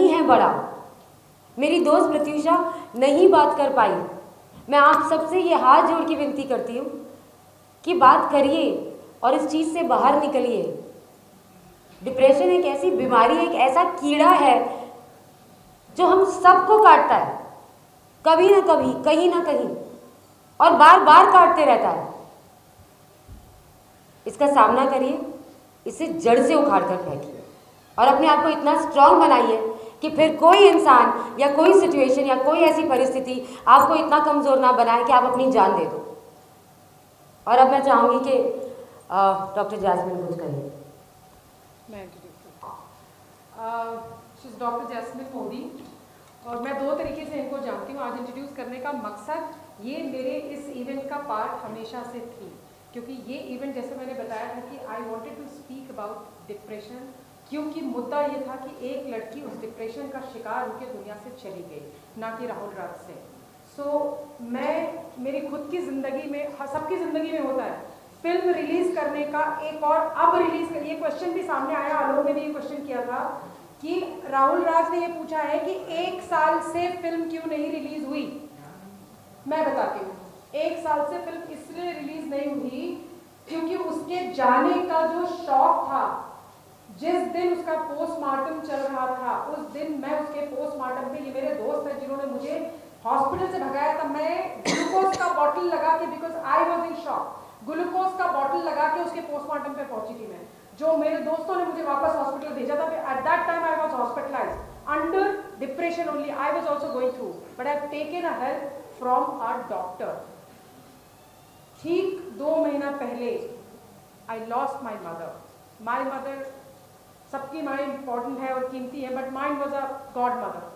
Speaker 5: है बड़ा। मेरी दोस्त प्रत्यूषा नहीं बात कर पाई। मैं आप सबसे ये हाथ जोड़ के विनती करती हूँ कि बात करिए और इस चीज़ से बाहर निकलिए। डिप्रेशन एक ऐसी बीमारी है, एक ऐसा कीड़ा है जो हम सबको काटता है, कभी ना कभी, कहीं ना कहीं, और बार बार काटते रहता है। इसका सामना करिए, इसे जड़ से उखाड़ कर फेंकिए और अपने आप को इतना स्ट्रांग बनाइए कि फिर कोई इंसान या कोई सिचुएशन या कोई ऐसी परिस्थिति आपको इतना कमज़ोर ना बनाए कि आप अपनी जान दे दो। और अब मैं चाहूँगी कि डॉक्टर जैस्मिन कुछ कहिए।
Speaker 9: मैं डॉक्टर जैस्मिन मोदी, और मैं दो तरीके से इनको जानती हूँ। आज इंट्रोड्यूस करने का मकसद ये मेरे इस इवेंट का पार्ट हमेशा से थी, क्योंकि ये इवेंट जैसे मैंने बताया था कि I wanted to speak about depression, क्योंकि मुद्दा ये था कि एक लड़की उस डिप्रेशन का शिकार होकर दुनिया से चली गई, ना कि राहुल राज से। मैं मेरी खुद की ज़िंदगी में, सबकी ज़िंदगी में होता है, फिल्म रिलीज़ करने का एक और अब रिलीज़ कर, ये क्वेश्चन भी सामने आया, आलोक ने भी ये क्वेश्चन किया था कि राहुल राज ने ये पूछा है कि 1 साल से फिल्म क्यों नहीं रिलीज़ हुई। मैं बताती हूँ, 1 साल से फिल्म इसलिए रिलीज़ नहीं हुई क्योंकि उसके जाने का जो शौक था, जिस दिन उसका पोस्टमार्टम चल रहा था, उस दिन मैं उसके पोस्टमार्टम पे, ये मेरे दोस्त हैं जिन्होंने मुझे हॉस्पिटल से भगाया था, मैं ग्लूकोज का बॉटल लगा के, because I was in shock, glucose का बॉटल लगा के उसके पोस्टमार्टम पे पहुंची थी मैं, जो मेरे दोस्तों ने मुझे वापस हॉस्पिटल भेजा था। At that time I was hospitalised under depression only, I was also going through, but I have taken a help from a doctor. ठीक 2 महीना पहले आई लॉस्ट माई मदर। सबकी माँ इंपॉर्टेंट है और कीमती है, but mind was a God mother.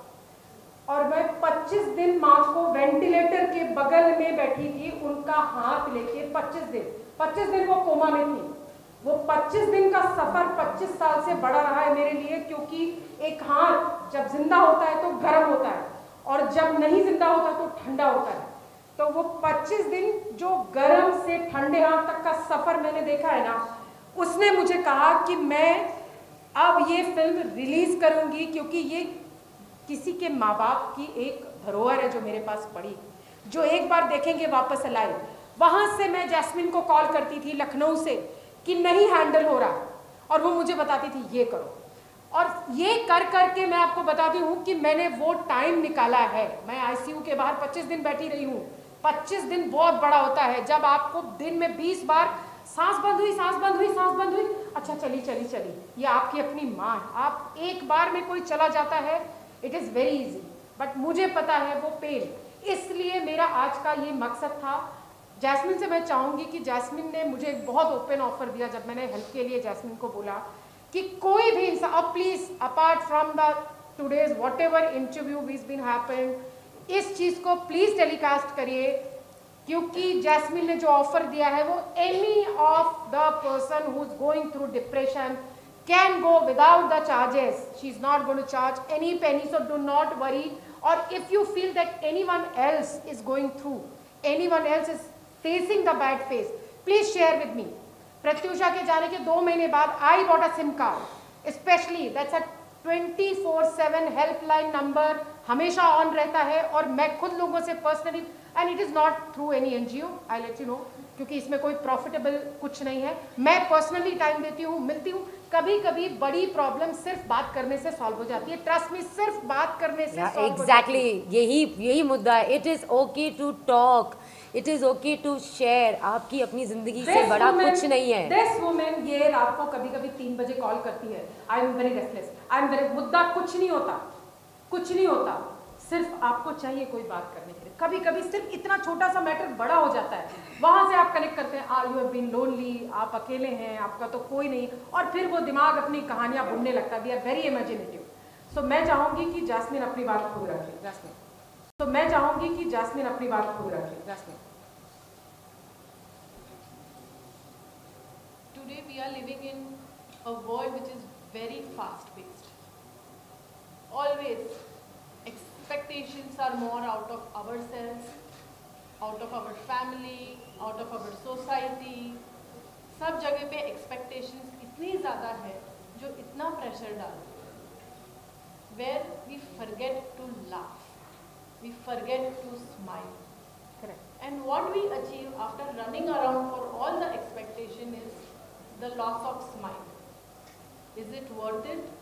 Speaker 9: और मैं 25 दिन माँ को वेंटिलेटर के बगल में बैठी थी, उनका हाथ लेके 25 दिन वो कोमा में थी। वो 25 दिन का सफ़र 25 साल से बड़ा रहा है मेरे लिए, क्योंकि एक हाथ जब जिंदा होता है तो गर्म होता है और जब नहीं जिंदा होता तो ठंडा होता है। तो वो 25 दिन जो गर्म से ठंडे हाथ तक का सफ़र मैंने देखा है ना, उसने मुझे कहा कि मैं अब ये फिल्म रिलीज़ करूँगी, क्योंकि ये किसी के माँ बाप की एक धरोहर है जो मेरे पास पड़ी, जो एक बार देखेंगे वापस लाए। वहाँ से मैं जैस्मिन को कॉल करती थी लखनऊ से कि नहीं हैंडल हो रहा, और वो मुझे बताती थी ये करो, और ये कर करके मैं आपको बताती हूँ कि मैंने वो टाइम निकाला है। मैं आईसीयू के बाहर 25 दिन बैठी रही हूँ। 25 दिन बहुत बड़ा होता है, जब आपको दिन में 20 बार सांस बंद हुई, सांस बंद हुई, सांस बंद हुई, अच्छा चली चली चली, ये आपकी अपनी माँ है। आप एक बार में कोई चला जाता है, it is very easy, but मुझे पता है वो पेन। इसलिए मेरा आज का ये मकसद था। जैस्मिन से मैं चाहूँगी कि जैस्मिन ने मुझे एक बहुत ओपन ऑफर दिया जब मैंने हेल्प के लिए जैस्मिन को बोला कि कोई भी इंसान, अब please apart from the today's what ever interview वीज बीन हैपन, इस चीज़ को प्लीज़ टेलीकास्ट करिए, क्योंकि जैस्मिन ने जो ऑफर दिया है वो any of the person who is going through depression can go without the charges. She is not going to charge any penny, so do not worry. Or if you feel that anyone else is going through, anyone else is facing the bad phase, please share with me. Pratyusha के जाने के 2 महीने बाद I bought a SIM card, especially that's a 24/7 helpline number हमेशा on रहता है, और मैं खुद लोगों से personally, and it is not through any NGO, I let you know, क्योंकि इसमें कोई प्रॉफिटेबल कुछ नहीं है। मैं पर्सनली टाइम देती हूँ, मिलती हूँ। कभी कभी बड़ी प्रॉब्लम सिर्फ बात करने से सॉल्व हो जाती है, ट्रस्ट मी, सिर्फ बात करने से
Speaker 5: एग्जैक्टली यही मुद्दा है। It is okay to talk, it is okay to share. आपकी अपनी जिंदगी से बड़ा कुछ नहीं है।
Speaker 9: दिस वुमेन ये रात को कभी कभी 3 बजे कॉल करती है, I am very restless, I am very, मुद्दा कुछ नहीं होता, कुछ नहीं होता, सिर्फ आपको चाहिए कोई बात करने के लिए। कभी कभी सिर्फ इतना छोटा सा मैटर बड़ा हो जाता है, वहां से आप कनेक्ट करते हैं, यू हैव बीन लोनली, आप अकेले हैं, आपका तो कोई नहीं, और फिर वो दिमाग अपनी कहानियां बुनने लगता है। We are very imaginative. So मैं चाहूंगी कि जैस्मिन अपनी बात खुद रखे। जैस्मिन, तो मैं चाहूंगी कि जैस्मिन अपनी बात खुद रखे। Jasmine,
Speaker 13: today we are living in a world which is very fast paced. Always expectations are more out of ourselves, out of our family, out of our society. सब जगह पे expectations इतनी ज़्यादा है जो इतना प्रेशर डालती है, where we forget to laugh, we forget to smile.
Speaker 9: Correct.
Speaker 13: And what we achieve after running around for all the expectation is the loss of smile. Is it worth it?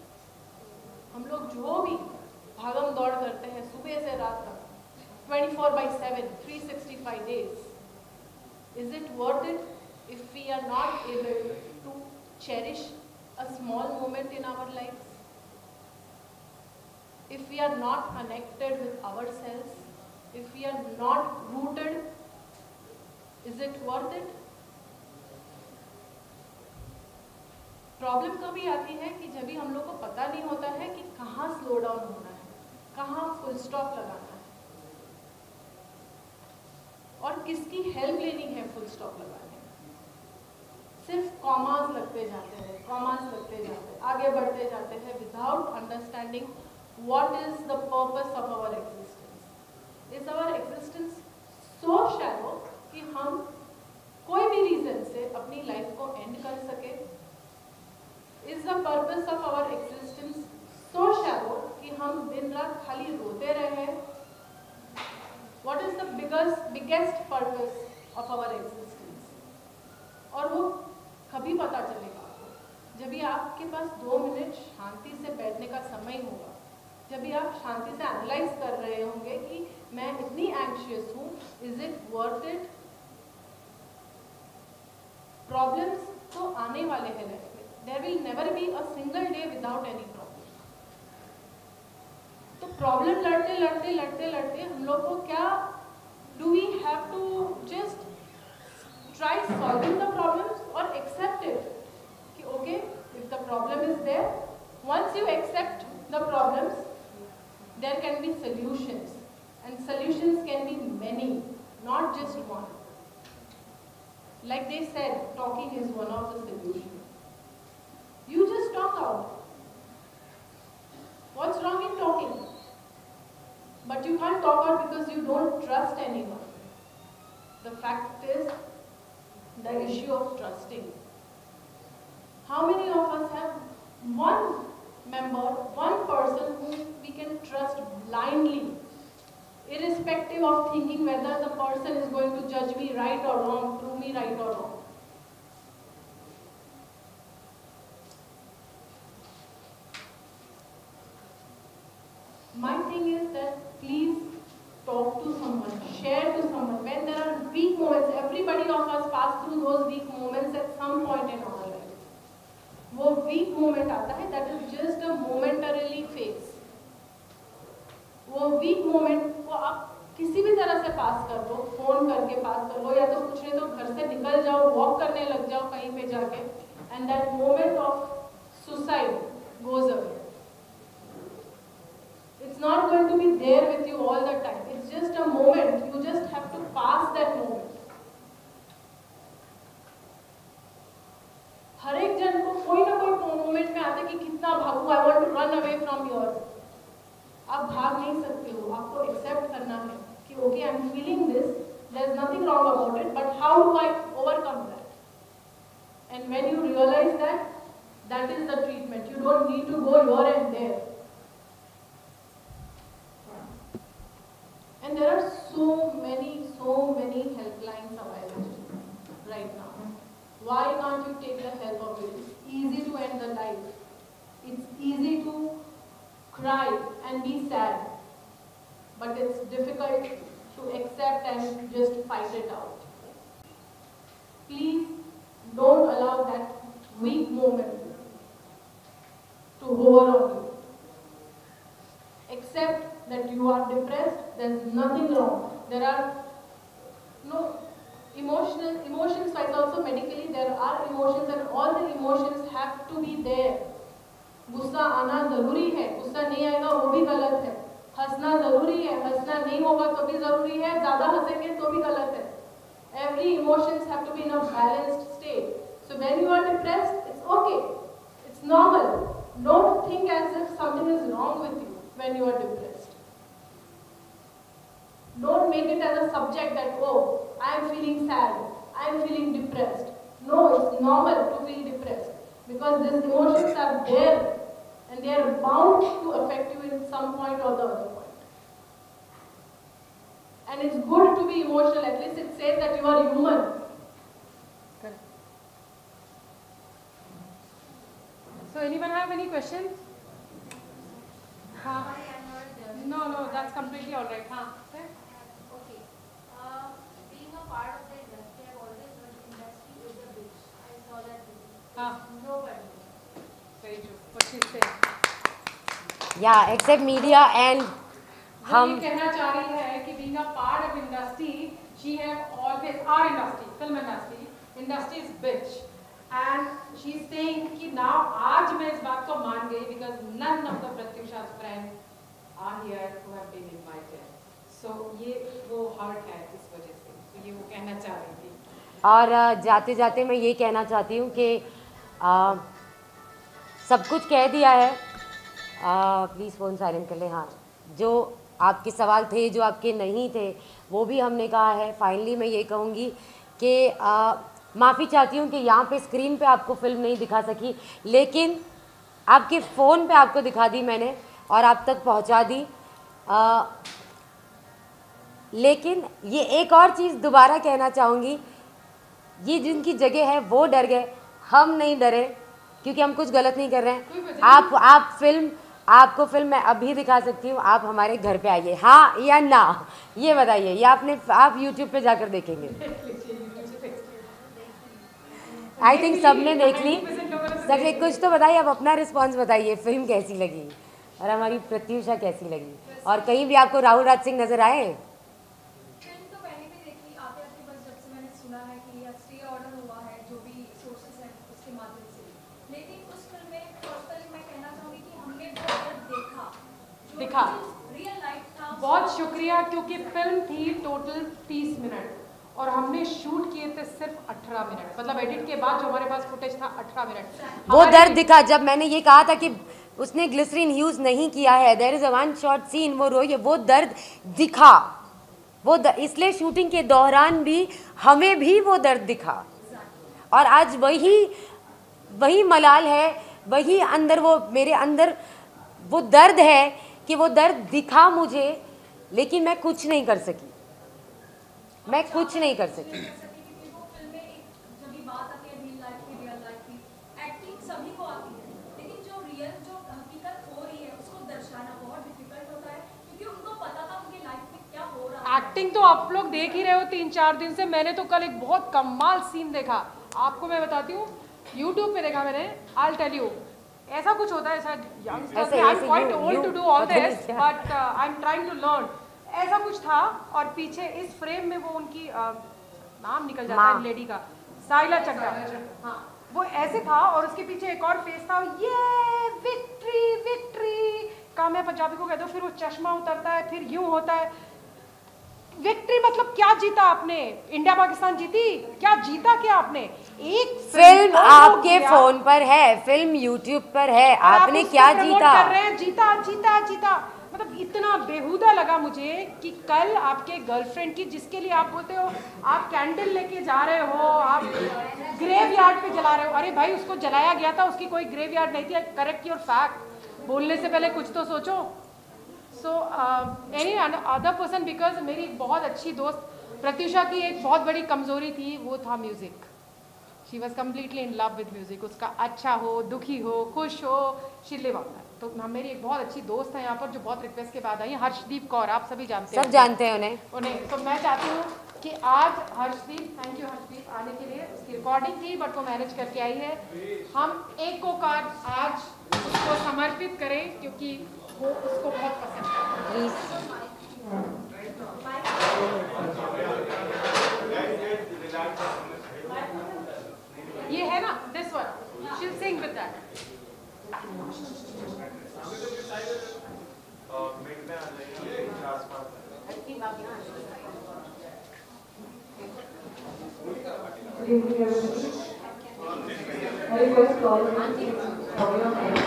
Speaker 13: हम लोग जो भी भागम दौड़ करते हैं सुबह से रात तक 24/7 365 days, is it worth it if we are not able to cherish a small moment in our lives, if we are not connected with ourselves, if we are not rooted, is it worth it? Problem कभी आती है कि जब भी हम लोग को पता नहीं होता है कि कहाँ स्लो डाउन होना है, कहाँ फुल स्टॉप लगाना है, और किसकी हेल्प लेनी है फुल स्टॉप लगाने में। सिर्फ कॉमास लगते जाते हैं, कॉमास लगते जाते हैं, आगे बढ़ते जाते हैं without understanding what is the purpose of our existence. Is our existence so shallow कि हम कोई भी रीजन से अपनी लाइफ को एंड कर सके? Is the purpose of our existence so shallow कि हम दिन रात खाली रोते रहे? What is the biggest purpose of our existence? और वो कभी पता चलेगा आपको जब भी आपके पास 2 मिनट शांति से बैठने का समय होगा, जब भी आप शांति से एनालाइज कर रहे होंगे कि मैं इतनी एंग्शियस हूँ, is it worth it? Problems तो आने वाले हैं लाइफ में, there will never be a single day without any problem. तो प्रॉब्लम लड़ते लड़ते लड़ते लड़ते हम लोग को क्या, do we have to just try solving the problems or accept it कि okay, if the problem is there, once you accept the problems, there can be solutions, and solutions can be many, not just one. Like they said, talking is one of the solutions. walk out because you don't trust anyone. The fact is the issue of trusting. How many of us have one member, one person whom we can trust blindly, irrespective of thinking whether the person is going to judge me right or wrong, prove me right or wrong? My thing is that please talk to someone, share to someone. When there are weak moments, everybody of us pass through those weak moments at some point in our life. वो weak moment आता है, that is just a momentarily phase. वो weak moment को आप किसी भी तरह से पास कर लो, फोन करके पास कर लो, या तो कुछ नहीं तो घर से निकल जाओ, वॉक करने लग जाओ कहीं पे जाके, and that moment of suicide goes away. It's not going to be there with you all the time. It's just a moment. You just have to pass that moment. हर एक जन को कोई ना कोई मोमेंट में आता है कि कितना भागूं, I want to run away from here. आप भाग नहीं सकते हो, आपको एक्सेप्ट करना है कि okay, I'm feeling this. There's nothing wrong about it, but how do I overcome that? And when you realize that, that is the treatment. You don't need to go here and there. And there are so many helplines available right now. Why can't you take the help of it? It's easy to end the life. It's easy to cry and be sad. But it's difficult to accept and just fight it out. Please don't allow that weak moment to hover on you. Accept that you are depressed. There's nothing wrong. There are no emotions wise also medically there are emotions, and all the emotions have to be there. गुस्सा आना जरूरी है, गुस्सा नहीं आएगा वो भी गलत है. हंसना जरूरी है, हंसना नहीं होगा तो भी जरूरी है, ज्यादा हंसेंगे तो भी गलत है. Every emotions have to be in a balanced state. So when you are depressed, it's okay, it's normal. Don't think as if something is wrong with you when you are depressed. Don't make it as a subject that, oh, I am feeling sad, I am feeling depressed. No, it's normal to feel depressed because these emotions are there and they are bound to affect you in some point or the other point. And it's good to be emotional, at least it says that you are human.
Speaker 9: Correct. So anyone have any questions? No, that's completely all right. Okay.
Speaker 8: Being a part of the industry, I've always heard the industry is a bitch. I saw that. Nobody.
Speaker 9: Very true. What she's saying.
Speaker 5: Yeah, except media and
Speaker 9: हम ये कहना चाह रही है कि being a part of industry, she have always our industry, film industry is bitch, and she's saying कि now आज मैं इस बात को मान गई because none of the Pratyusha's friends are here who have been invited. So ये वो hurt है इस वजह से, तो ये वो कहना चाह रही थी.
Speaker 5: और जाते जाते मैं ये कहना चाहती हूँ कि सब कुछ कह दिया है. प्लीज़ फ़ोन साइलेंट कर लें. हाँ, जो आपके सवाल थे, जो आपके नहीं थे, वो भी हमने कहा है. फाइनली मैं ये कहूँगी कि माफ़ी चाहती हूँ कि यहाँ पे स्क्रीन पे आपको फ़िल्म नहीं दिखा सकी, लेकिन आपके फ़ोन पे आपको दिखा दी मैंने और आप तक पहुँचा दी. लेकिन ये एक और चीज़ दोबारा कहना चाहूँगी, ये जिनकी जगह है वो डर गए, हम नहीं डरे क्योंकि हम कुछ गलत नहीं कर रहे हैं. आपको फिल्म मैं अभी दिखा सकती हूँ, आप हमारे घर पे आइए, हाँ या ना ये बताइए. ये आप YouTube पे जाकर देखेंगे. आई थिंक सबने देख ली. सबने कुछ तो बताइए, आप अपना रिस्पॉन्स बताइए, फिल्म कैसी लगी और हमारी प्रत्युषा कैसी लगी, और कहीं भी आपको राहुल राज सिंह नजर आए?
Speaker 8: फिल्म तो पहले भी देखी आते बस जब से मैंने सुना है कि स्टे ऑर्डर हुआ है जो भी सोर्सेस हैं उसके माध्यम से, लेकिन उस फिल्म में पर्सनली मैं कहना चाहूँगी कि हमने बहुत
Speaker 9: दिखा
Speaker 8: रियल लाइफ था.
Speaker 9: बहुत शुक्रिया, क्योंकि फिल्म थी टोटल 30 मिनट और हमने शूट किए थे सिर्फ 18 मिनट. मतलब एडिट के बाद जो हमारे पास फुटेज था 18 मिनट.
Speaker 5: वो दर्द दिखा जब मैंने ये कहा था कि उसने ग्लिसरीन यूज़ नहीं किया है। There is a one shot scene, वो रोई, वो दर्द दिखा, इसलिए शूटिंग के दौरान भी हमें भी वो दर्द दिखा। और आज वही मलाल है, वही अंदर, वो मेरे अंदर वो दर्द है कि वो दर्द दिखा मुझे, लेकिन मैं कुछ नहीं कर सकी, मैं कुछ नहीं कर सकी।
Speaker 9: एक्टिंग तो आप लोग देख ही रहे हो 3-4 दिन से। मैंने तो कल एक बहुत कमाल सीन देखा, आपको मैं बताती हूँ, यूट्यूब पे देखा मैंने। आई टेल यू, ऐसा कुछ होता है शायद youngsters, I am quite old to do all this but I am trying to learn. ऐसा कुछ था और पीछे इस फ्रेम में वो उनकी नाम निकल जाता है लेडी का, साइला चड्ढा, हाँ वो ऐसे था और उसके पीछे एक और फेस था, ये विक्ट्री विक्ट्री का मैं पंजाबी को कहता हूँ। फिर वो चश्मा उतरता है, फिर यूं होता है। विक्ट्री मतलब क्या जीता आपने? इंडिया पाकिस्तान जीती क्या? जीता क्या आपने? एक
Speaker 5: फिल्म आपके फोन पर है, फिल्म यूट्यूब पर है, आपने क्या जीता?
Speaker 9: कर रहे हैं जीता जीता जीता। मतलब इतना बेहुदा लगा मुझे कि कल आपके गर्लफ्रेंड की, जिसके लिए आप बोलते हो आप कैंडल लेके जा रहे हो, आप ग्रेवयार्ड पे जला रहे हो। अरे भाई उसको जलाया गया था, उसकी कोई ग्रेवयार्ड नहीं थी। करेक्ट योर फैक्ट, बोलने से पहले कुछ तो सोचो। So any other person, because मेरी एक बहुत अच्छी दोस्त प्रत्युषा की एक बहुत बड़ी कमजोरी थी, वो था music. She was completely in love with music. उसका अच्छा हो, दुखी हो, खुश हो, शी लिव ऑन दैट। तो मेरी एक बहुत अच्छी दोस्त है यहाँ पर जो बहुत रिक्वेस्ट के बाद आई है, हर्षदीप कौर, आप सभी जानते हैं,
Speaker 5: सब जानते हैं
Speaker 9: उन्हें। तो मैं चाहती हूँ कि आज हर्षदीप, थैंक यू हर्षदीप आने के लिए। उसकी रिकॉर्डिंग थी बट वो मैनेज करके आई है। हम एक को कार्ड आज उसको समर्पित करें क्योंकि वो उसको बहुत पसंद है। ये है ना, this one, she'll sing with that.
Speaker 7: Good evening, everybody. I request all of you to cover your hands.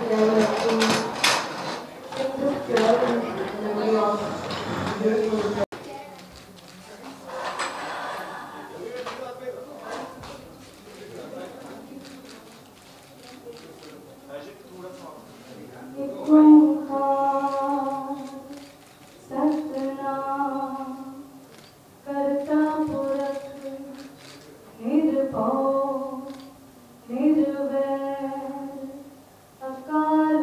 Speaker 7: And I would like to sing this prayer in memory of beautiful.
Speaker 14: अकाल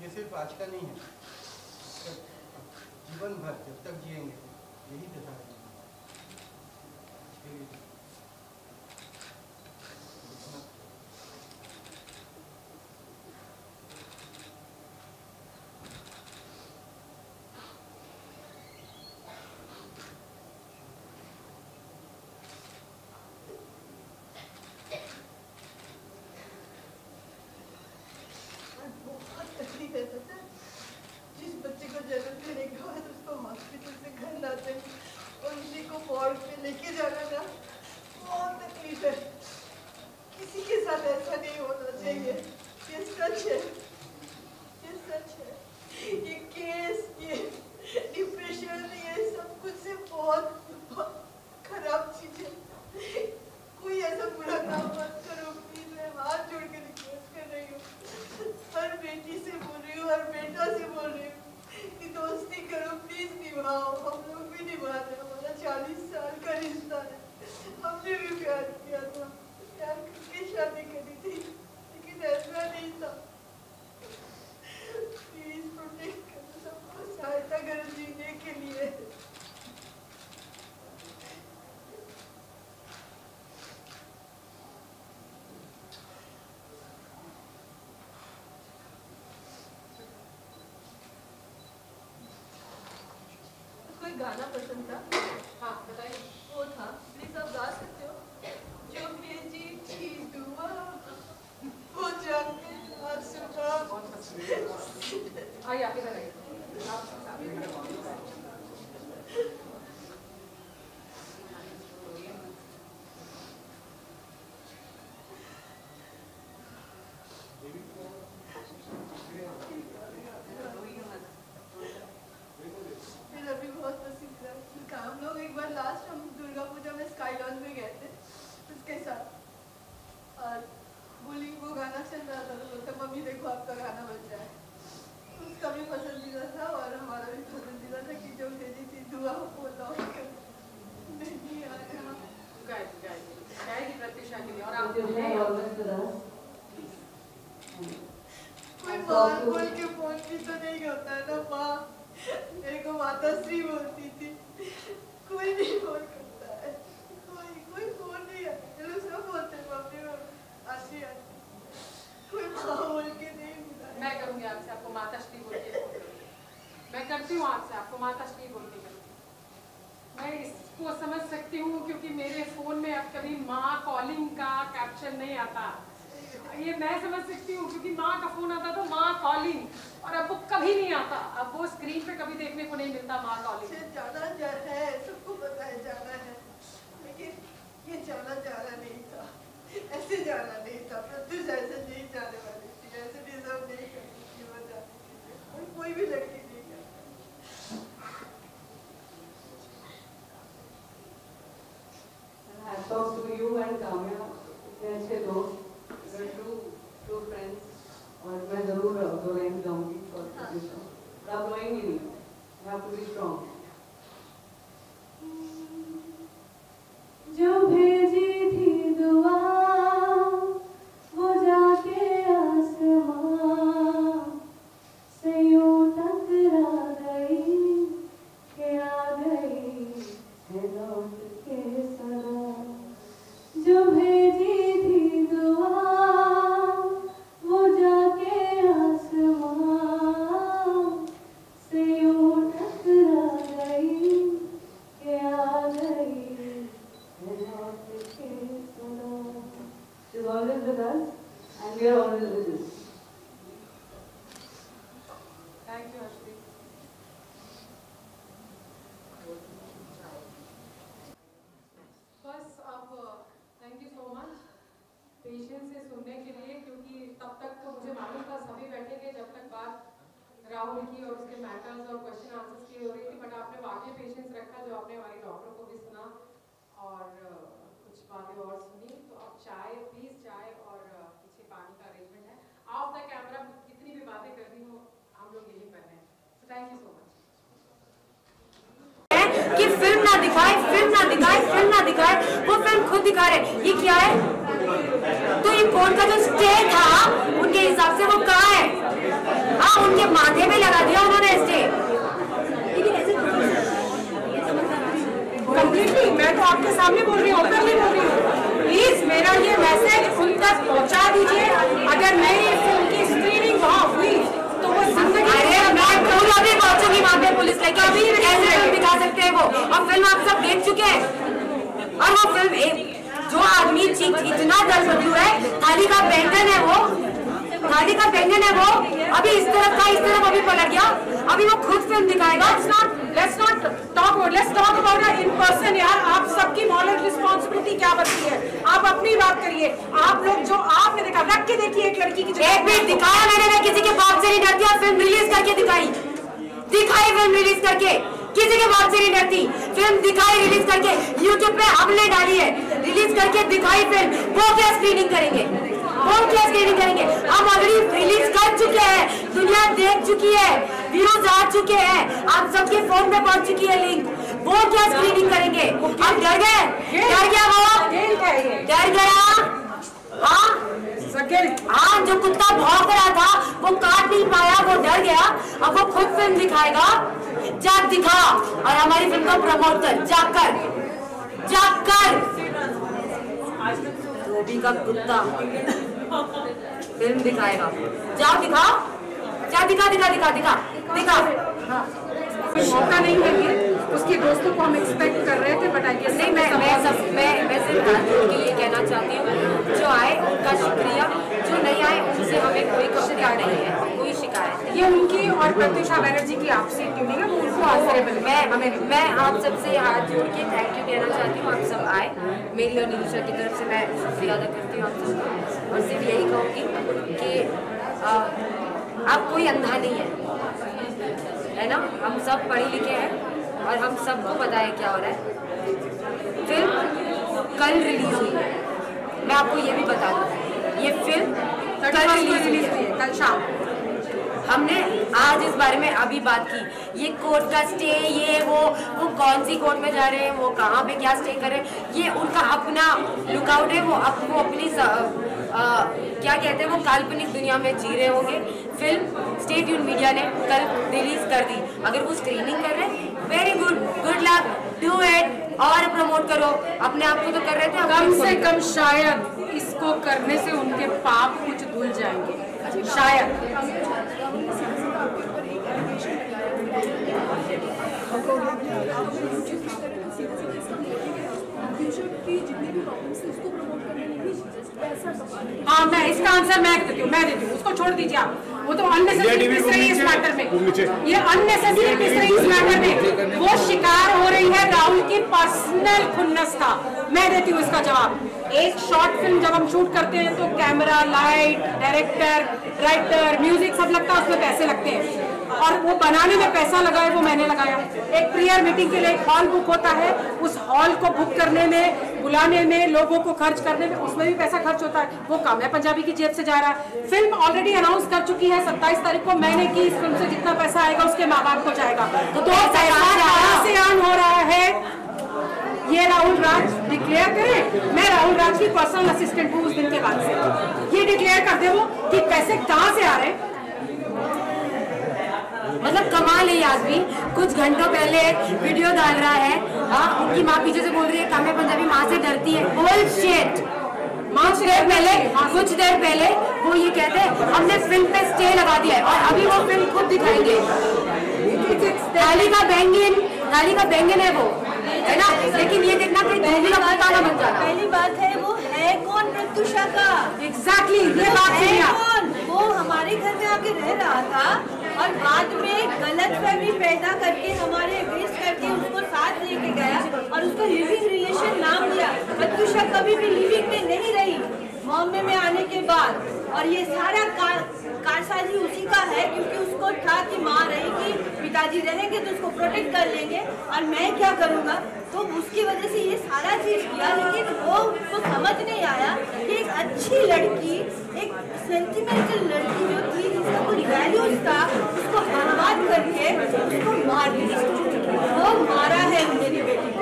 Speaker 6: ये सिर्फ आज का नहीं है, जीवन भर जब तक जिएंगे यही दशा है।
Speaker 7: जिस बच्चे को जन्म देने के बाद उसको हॉस्पिटल से घर लाते और उसी को वार्ड पे लेके जाना ना, बहुत तकलीफ है। किसी के साथ ऐसा नहीं होना चाहिए। ये सच है, ये सच है। ये केस, ये डिप्रेशन, ये सब कुछ से बहुत खराब चीज है। कोई ऐसा बुरा काम मत करो प्लीज, मैं हाथ जोड़ के रिक्वेस्ट कर रही हूँ। हर बेटी से बोल रही हूँ, हर बेटा से बोल रही हूँ कि दोस्ती करो प्लीज, निभाओ। हम लोग भी निभा रहे हैं, हमारा 40 साल का रिश्ता है। हमने भी प्यार किया था, प्यार करके शादी करी थी, लेकिन ऐसा नहीं था। प्लीज प्रोटेक्ट करो, सबको सहायता करो जीने के लिए। कोई गाना पसंद था?
Speaker 9: हाँ बताइए।
Speaker 7: वो था, प्लीज आप गा सकते हो? जो भेजी थी दुआ वो जाके आसमां।
Speaker 9: आइए आप इधर आइए।
Speaker 7: अभी बहुत पसंद था। हम लोग एक बार लास्ट हम दुर्गा पूजा में स्काई लॉन्च में गए थे उसके साथ, और बोली वो गाना चल रहा था तो बोलता मम्मी देखो आपका गाना बज रहा है। उसका भी पसंदीदा था और हमारा भी पसंदीदा था कि जो भेजी थी दुआ वो लौट कर नहीं आया।
Speaker 9: गाएगी प्रत्युषा के लिए। और आप
Speaker 7: कोई माँ बोल के फोन भी तो नहीं होता है ना। माँ मेरे को माता श्री बोलती थी, कोई नहीं फोन करता है, कोई फोन नहीं आता। लोग सब बोलते हैं मम्मी आती आती, कोई माँ बोल के नहीं मिला।
Speaker 9: मैं करूँगी आपसे, आपको माता श्री बोल के मैं करती हूँ आपसे, आपको माता श्री बोल के मैं इसको समझ सकती हूँ क्योंकि मेरे फोन में अब कभी माँ कॉलिंग का कैप्शन नहीं आता। ये मैं समझ सकती हूँ क्योंकि माँ का फोन आता तो माँ कॉलिंग, और अब वो कभी नहीं आता। अब वो स्क्रीन पे कभी देखने को नहीं मिलता माँ कॉलिंग।
Speaker 7: जाना है, सबको पता है जाना है, लेकिन ये जाना नहीं था, ऐसे जाना नहीं था। प्रत्युष ऐसे नहीं जाने वाली थी, ऐसे डिजर्व नहीं करती थी वो जाने, कोई भी लड़की नहीं करती।
Speaker 14: Hats off to you and Kamya, इतने अच्छे दोस्त, true friends, और मैं जरूर रोएंगी जाऊंगी और आप रोएंगी नहीं, you have to be strong. जो भेजी थी दुआ वो जाके आसमां से यूं टकरा गई कि आ गई है लौट के सदा। जो भेजी थी दुआ वो जाके आसमां से यूं टकरा गई कि आ गई है लौट के सदा। She's always with us and we are always with you.
Speaker 9: Thank you Ashwin. बस अब thank you so much patience से सुनने के लिए, क्योंकि तब तक तो मुझे मालूम था सभी बैठेंगे जब तक बात राहुल की और उसके मैटर्स और क्वेश्चन आंसर्स की हो रही थी, बट आपने वाकई पेशेंस रखा जो आपने हमारी डॉक्टर को भी सुना और कुछ बातें और सुनी। तो अब चाय प्लीज, चाय और पीछे पानी का अरेंजमेंट है। ऑफ द कैमरा कितनी भी बातें करनी हो हम लोग यही कर रहे हैं। So thank you so much.
Speaker 5: कि फिल्म ना दिखाए, फिल्म ना दिखाए, फिल्म ना दिखाए, वो फिल्म खुद दिखा रहे। ये क्या है? तो ये कोर्ट का जो स्टे था उनके हिसाब से वो कहाँ है? हाँ, उनके माथे में लगा दिया उन्होंने स्टे।
Speaker 9: कंप्लीटली मैं तो आपके सामने बोल रही हूँ, ओपनली बोल रही हूँ। प्लीज मेरा ये मैसेज उन तक पहुँचा दीजिए। अगर मेरी फिल्म की स्क्रीनिंग वहाँ हुई तो वो जिंदगी,
Speaker 5: अरे मैं कल अभी पहुँचूंगी वहाँ पे पुलिस लेके, अभी कैसे फिल्म दिखा सकते हैं वो? और फिल्म आप सब देख चुके हैं। और वो फिल्म जो आदमी इतना दर्द है, थाली का बैंगन है वो, थाली का बैंगन है वो, अभी इस तरफ अभी पलट गया, अभी वो खुद फिल्म दिखाएगा।
Speaker 9: Let's not talk about it in person यार। आप सबकी मॉरल रिस्पॉन्सिबिलिटी क्या बनती है? आप अपनी बात करिए। आप लोग जो आपने देखा, रख के देखिए एक लड़की की,
Speaker 5: एक मिनट दिखाया मैंने, मैं किसी के बाप से नहीं डरती और फिल्म रिलीज करके दिखाई फिल्म रिलीज करके, किसी के बाप से नहीं डरती। फिल्म दिखाई रिलीज करके, यूट्यूब पे हमने डाली है, रिलीज करके दिखाई फिल्म। वो क्या स्क्रीनिंग करेंगे? हम ऑलरेडी रिलीज कर चुके हैं, दुनिया देख चुकी है, व्यूज आ चुके हैं, आप सबके फोन में पहुंच चुकी है लिंक। वो क्या स्क्रीनिंग करेंगे? आप डर गए? डर गया वो? डर गया? हाँ, जो कुत्ता भौंक रहा था वो काट नहीं पाया, वो डर गया। अब वो खुद फिल्म दिखाएगा। जाग दिखा और हमारी फिल्म को प्रमोट कर, जाकर धोबी का कुत्ता फिल्म दिखाएगा। जाओ दिखा।
Speaker 9: मौका नहीं है, उसके दोस्तों को हम एक्सपेक्ट कर रहे थे, बट आई गेस
Speaker 5: नहीं। मैं सिर्फ हाथ जोड़ के ये कहना चाहती हूँ, जो आए उनका शुक्रिया, जो नहीं आए उनसे हमें कोई शिकायत नहीं है, कोई शिकायत नहीं।
Speaker 9: ये उनकी और प्रत्युषा बनर्जी की आपसी ट्यूनिंग है, उनको आंसरेबल।
Speaker 5: मैं आप सबसे हाथ जोड़ के थैंक यू कहना चाहती हूँ। आप सब आए, मेरी और निरूषा की तरफ से मैं शुक्रिया अदा करती हूँ आप सबको, और सिर्फ यही कहूँगी कि आप कोई अंधा नहीं है ना? हम सब पढ़े लिखे हैं और हम सबको पता है क्या हो रहा है। फिल्म कल रिलीज हुई है, मैं आपको ये भी बता दूँ, ये फिल्म कल रिलीज हुई है,
Speaker 9: कल शाम।
Speaker 5: हमने आज इस बारे में अभी बात की, ये कोर्ट का स्टे, ये वो कौन सी कोर्ट में जा रहे हैं, वो कहाँ पे क्या स्टे कर रहे हैं, ये उनका अपना लुकआउट है। वो अपनी क्या कहते हैं, वो काल्पनिक दुनिया में जी रहे होंगे। फिल्म स्टे ट्यून मीडिया ने कल रिलीज कर दी। अगर वो स्क्रीनिंग कर रहे हैं, very good luck, do it और प्रमोट करो। अपने आप को तो कर रहे थे,
Speaker 9: कम से कम शायद इसको करने से उनके पाप कुछ धुल जाएंगे, शायद। हाँ, मैं इसका आंसर मैं देती हूँ, उसको छोड़ दीजिए आप। वो तो अननेसेसरी पिस रही है इस मैटर में, ये अननेसेसरी पिस रही है इस मैटर में। वो शिकार हो रही है राहुल की पर्सनल खुन्नस का। मैं देती हूँ इसका जवाब। एक शॉर्ट फिल्म जब हम शूट करते हैं तो camera, light, director, writer, music सब लगता है, उसमें पैसे लगते हैं, और वो बनाने में पैसा लगा है, वो मैंने लगाया। एक प्रीयर मीटिंग के लिए एक हॉल बुक होता है, उस हॉल को बुक करने में, बुलाने में, लोगों को खर्च करने में, उसमें भी पैसा खर्च होता है। वो काम है पंजाबी की जेब से जा रहा है। फिल्म ऑलरेडी अनाउंस कर चुकी है 27 तारीख को मैंने की। इस फिल्म से जितना पैसा आएगा उसके माँ बाप को जाएगा। तो पैसा कहाँ से अर्न हो रहा है ये राहुल राज डिक्लेयर करे। मैं राहुल राज की पर्सनल असिस्टेंट हूँ उस दिन के बाद से। ये डिक्लेयर कर दे वो कि पैसे कहाँ से आ रहे हैं।
Speaker 5: मतलब कमाल है ये आदमी। कुछ घंटों पहले वीडियो डाल रहा है, हाँ, उनकी माँ पीछे से बोल रही है कामे पंजाबी माँ से डरती है। बुलशिट। कुछ देर पहले वो ये कहते हैं हमने फिल्म पे स्टे लगा दिया है, और अभी वो फिल्म खुद दिखाएंगे। थाली का बैंगन है वो, है ना? लेकिन ये देखना कोई धोबी का कुत्ता ना बन जाना।
Speaker 11: पहली बात है वो है कौन प्रत्युषा का?
Speaker 9: एग्जैक्टली ये बात है।
Speaker 11: वो हमारे घर में आके रह रहा था और बाद में गलत फहमी पैदा करके हमारे अगेंस्ट करके उसको साथ लेके गया और उसको लिविंग रिलेशन नाम दिया। प्रत्युषा कभी भी लिविंग में नहीं रही बॉम्बे में आने के बाद, और ये सारा कारसाजी उसी का है, क्योंकि उसको था कि माँ रहेगी, पिताजी रहेंगे तो उसको प्रोटेक्ट कर लेंगे और मैं क्या करूँगा, तो उसकी वजह से ये सारा चीज़ किया। लेकिन वो उसको समझ नहीं आया कि एक अच्छी लड़की, एक सेंटिमेंटल लड़की जो थी जिसका कुछ वैल्यूज था, उसको बर्बाद करके उसको मार दिया। वो मारा है मेरी बेटी को,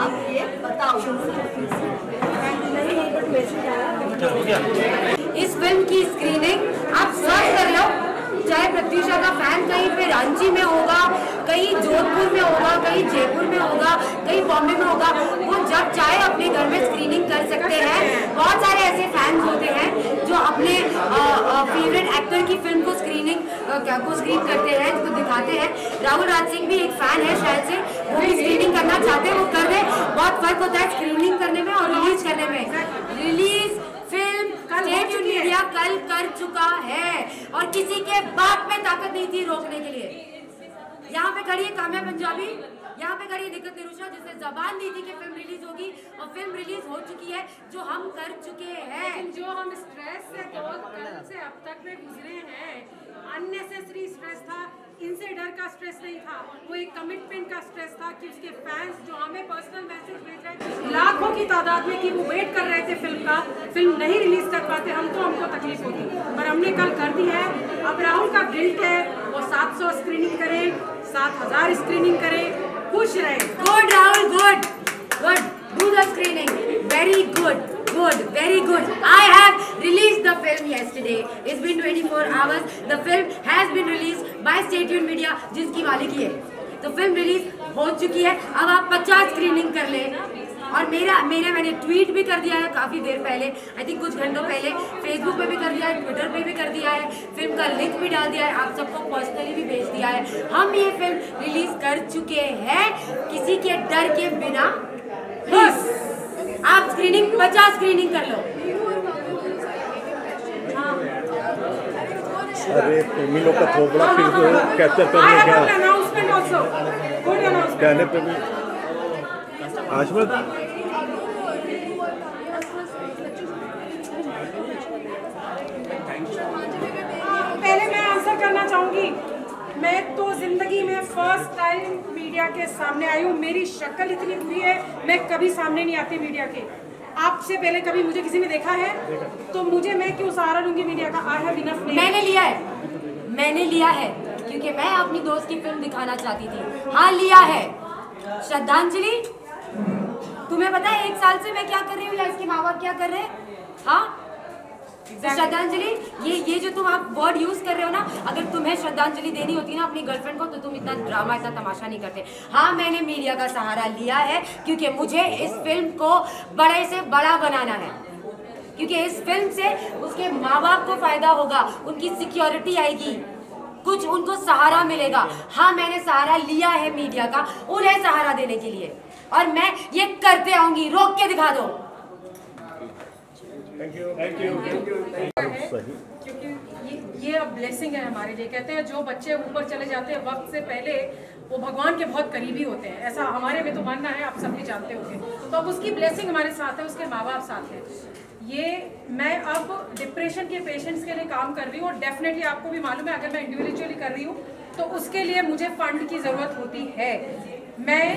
Speaker 11: आप ये बताओ।
Speaker 5: इस फिल्म की स्क्रीनिंग आप सर्च कर लो, चाहे प्रत्युषा का फैन कहीं पे रांची में होगा, कहीं जोधपुर में होगा, कहीं जयपुर में होगा, कहीं बॉम्बे में होगा, वो जब चाहे अपने घर में स्क्रीनिंग कर सकते हैं। बहुत सारे ऐसे फैंस होते हैं जो अपने फेवरेट एक्टर की फिल्म को स्क्रीन करते हैं, जिसको दिखाते हैं। राहुल राज सिंह भी एक फैन है शायद से, वो भी स्क्रीनिंग करना चाहते हैं, वो कर रहे हैं। बहुत फर्क होता है स्क्रीनिंग करने में और रिलीज करने में। रिलीज फिल्म मीडिया कल कर चुका है और किसी के बाप में ताकत नहीं थी रोकने के लिए। यहाँ पे खड़ी है काम्या पंजाबी, यहाँ पे खड़ी है निखत निरुषा, जिसने जबान दी थी कि फिल्म रिलीज होगी और फिल्म रिलीज हो चुकी है, जो हम कर चुके हैं।
Speaker 9: लेकिन जो हम स्ट्रेस से कल से अब तक में गुजरे हैं, अननेसेसरी स्ट्रेस था, इनसे डर का स्ट्रेस नहीं था, वो एक कमिटमेंट का स्ट्रेस था कि उसके फैंस जो हमें पर्सनल मैसेज भेज रहे थे लाखों की तादाद में, कि वो वेट कर रहे थे फिल्म का, फिल्म नहीं रिलीज कर पाते हम, तो हमको तकलीफ होती, पर हमने कल कर दी है। अब राहुल का गिल्ट है, वो 700 स्क्रीनिंग करे, 7000 स्क्रीनिंग करे, खुश रहे।
Speaker 5: Good Rahul, good good, do the screening, very good, good, very good. I have released the film yesterday. It's been 24 hours. The film has been released by Stay Tuned Media, जिसकी मालिकी है। तो film release हो चुकी है। अब आप 50 screening कर लें। और मैंने ट्वीट भी कर दिया है काफ़ी देर पहले, आई थिंक कुछ घंटों पहले, फेसबुक पे भी कर दिया है, ट्विटर पे भी कर दिया है, फिल्म का लिंक भी डाल दिया है, आप सबको पर्सनली भी भेज दिया है। हम ये फिल्म रिलीज कर चुके हैं किसी के डर के बिना। बस आप स्क्रीनिंग 50 स्क्रीनिंग कर लो।
Speaker 15: अरे तुम ही लोग का थोपड़ा फिर कैप्चर करने का कहने पे भी आज में
Speaker 9: पहले मैं आंसर करना चाहूंगी। मैं तो जिंदगी में फर्स्ट टाइम मीडिया के सामने आई हूँ। मेरी शक्ल इतनी बुरी है, मैं कभी सामने नहीं आती मीडिया के। आपसे पहले कभी मुझे किसी ने देखा है? तो मैं क्यों सहारा लूंगी मीडिया का? I have enough.
Speaker 5: मैंने लिया है क्योंकि मैं अपनी दोस्त की फिल्म दिखाना चाहती थी। हाँ लिया है। श्रद्धांजलि, तुम्हें पता है 1 साल से मैं क्या कर रही हूँ या इसके माँ बाप क्या कर रहे हैं? हाँ श्रद्धांजलि, ये जो तुम आप वर्ड यूज कर रहे हो ना, अगर तुम्हें श्रद्धांजलि देनी होती ना अपनी गर्लफ्रेंड को, तो तुम इतना ड्रामा, इतना तमाशा नहीं करते। हाँ मैंने मीडिया का सहारा लिया है क्योंकि मुझे इस फिल्म को बड़े से बड़ा बनाना है, क्योंकि इस फिल्म से उसके माँ बाप को फायदा होगा, उनकी सिक्योरिटी आएगी, कुछ उनको सहारा मिलेगा। हाँ मैंने सहारा लिया है मीडिया का उन्हें सहारा देने के लिए, और मैं ये करते आऊंगी। रोक के दिखा दो।
Speaker 9: क्योंकि ये अब ब्लेसिंग है हमारे लिए। कहते हैं जो बच्चे ऊपर चले जाते हैं वक्त से पहले, वो भगवान के बहुत करीबी होते हैं, ऐसा हमारे में तो मानना है, आप सब भी जानते होंगे। तो अब उसकी ब्लेसिंग हमारे साथ है, उसके माँ बाप साथ हैं। ये मैं अब डिप्रेशन के पेशेंट्स के लिए काम कर रही हूँ, और डेफिनेटली आपको भी मालूम है अगर मैं इंडिविजुअली कर रही हूँ तो उसके लिए मुझे फंड की ज़रूरत होती है। मैं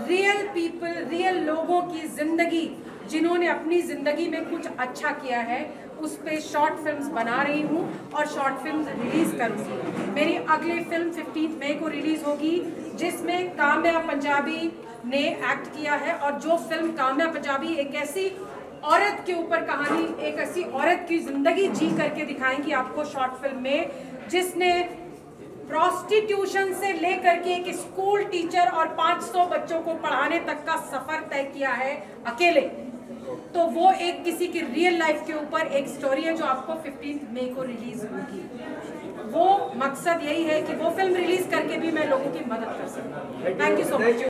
Speaker 9: रियल पीपल, रियल लोगों की ज़िंदगी, जिन्होंने अपनी ज़िंदगी में कुछ अच्छा किया है, उस पे शॉर्ट फिल्म्स बना रही हूँ और शॉर्ट फिल्म्स रिलीज़ करूँगी। मेरी अगली फिल्म 15 मई को रिलीज़ होगी, जिसमें काम्या पंजाबी ने एक्ट किया है। और जो फिल्म काम्या पंजाबी एक ऐसी औरत के ऊपर कहानी, एक ऐसी औरत की ज़िंदगी जी करके दिखाएंगी आपको शॉर्ट फिल्म में, जिसने प्रोस्टिट्यूशन से लेकर के एक स्कूल टीचर और 500 बच्चों को पढ़ाने तक का सफ़र तय किया है अकेले। तो वो एक किसी की रियल लाइफ के ऊपर एक स्टोरी है जो आपको 15 मई को रिलीज होगी। वो मकसद यही है कि वो फिल्म रिलीज करके भी मैं लोगों की मदद कर सकूं। Thank you so much.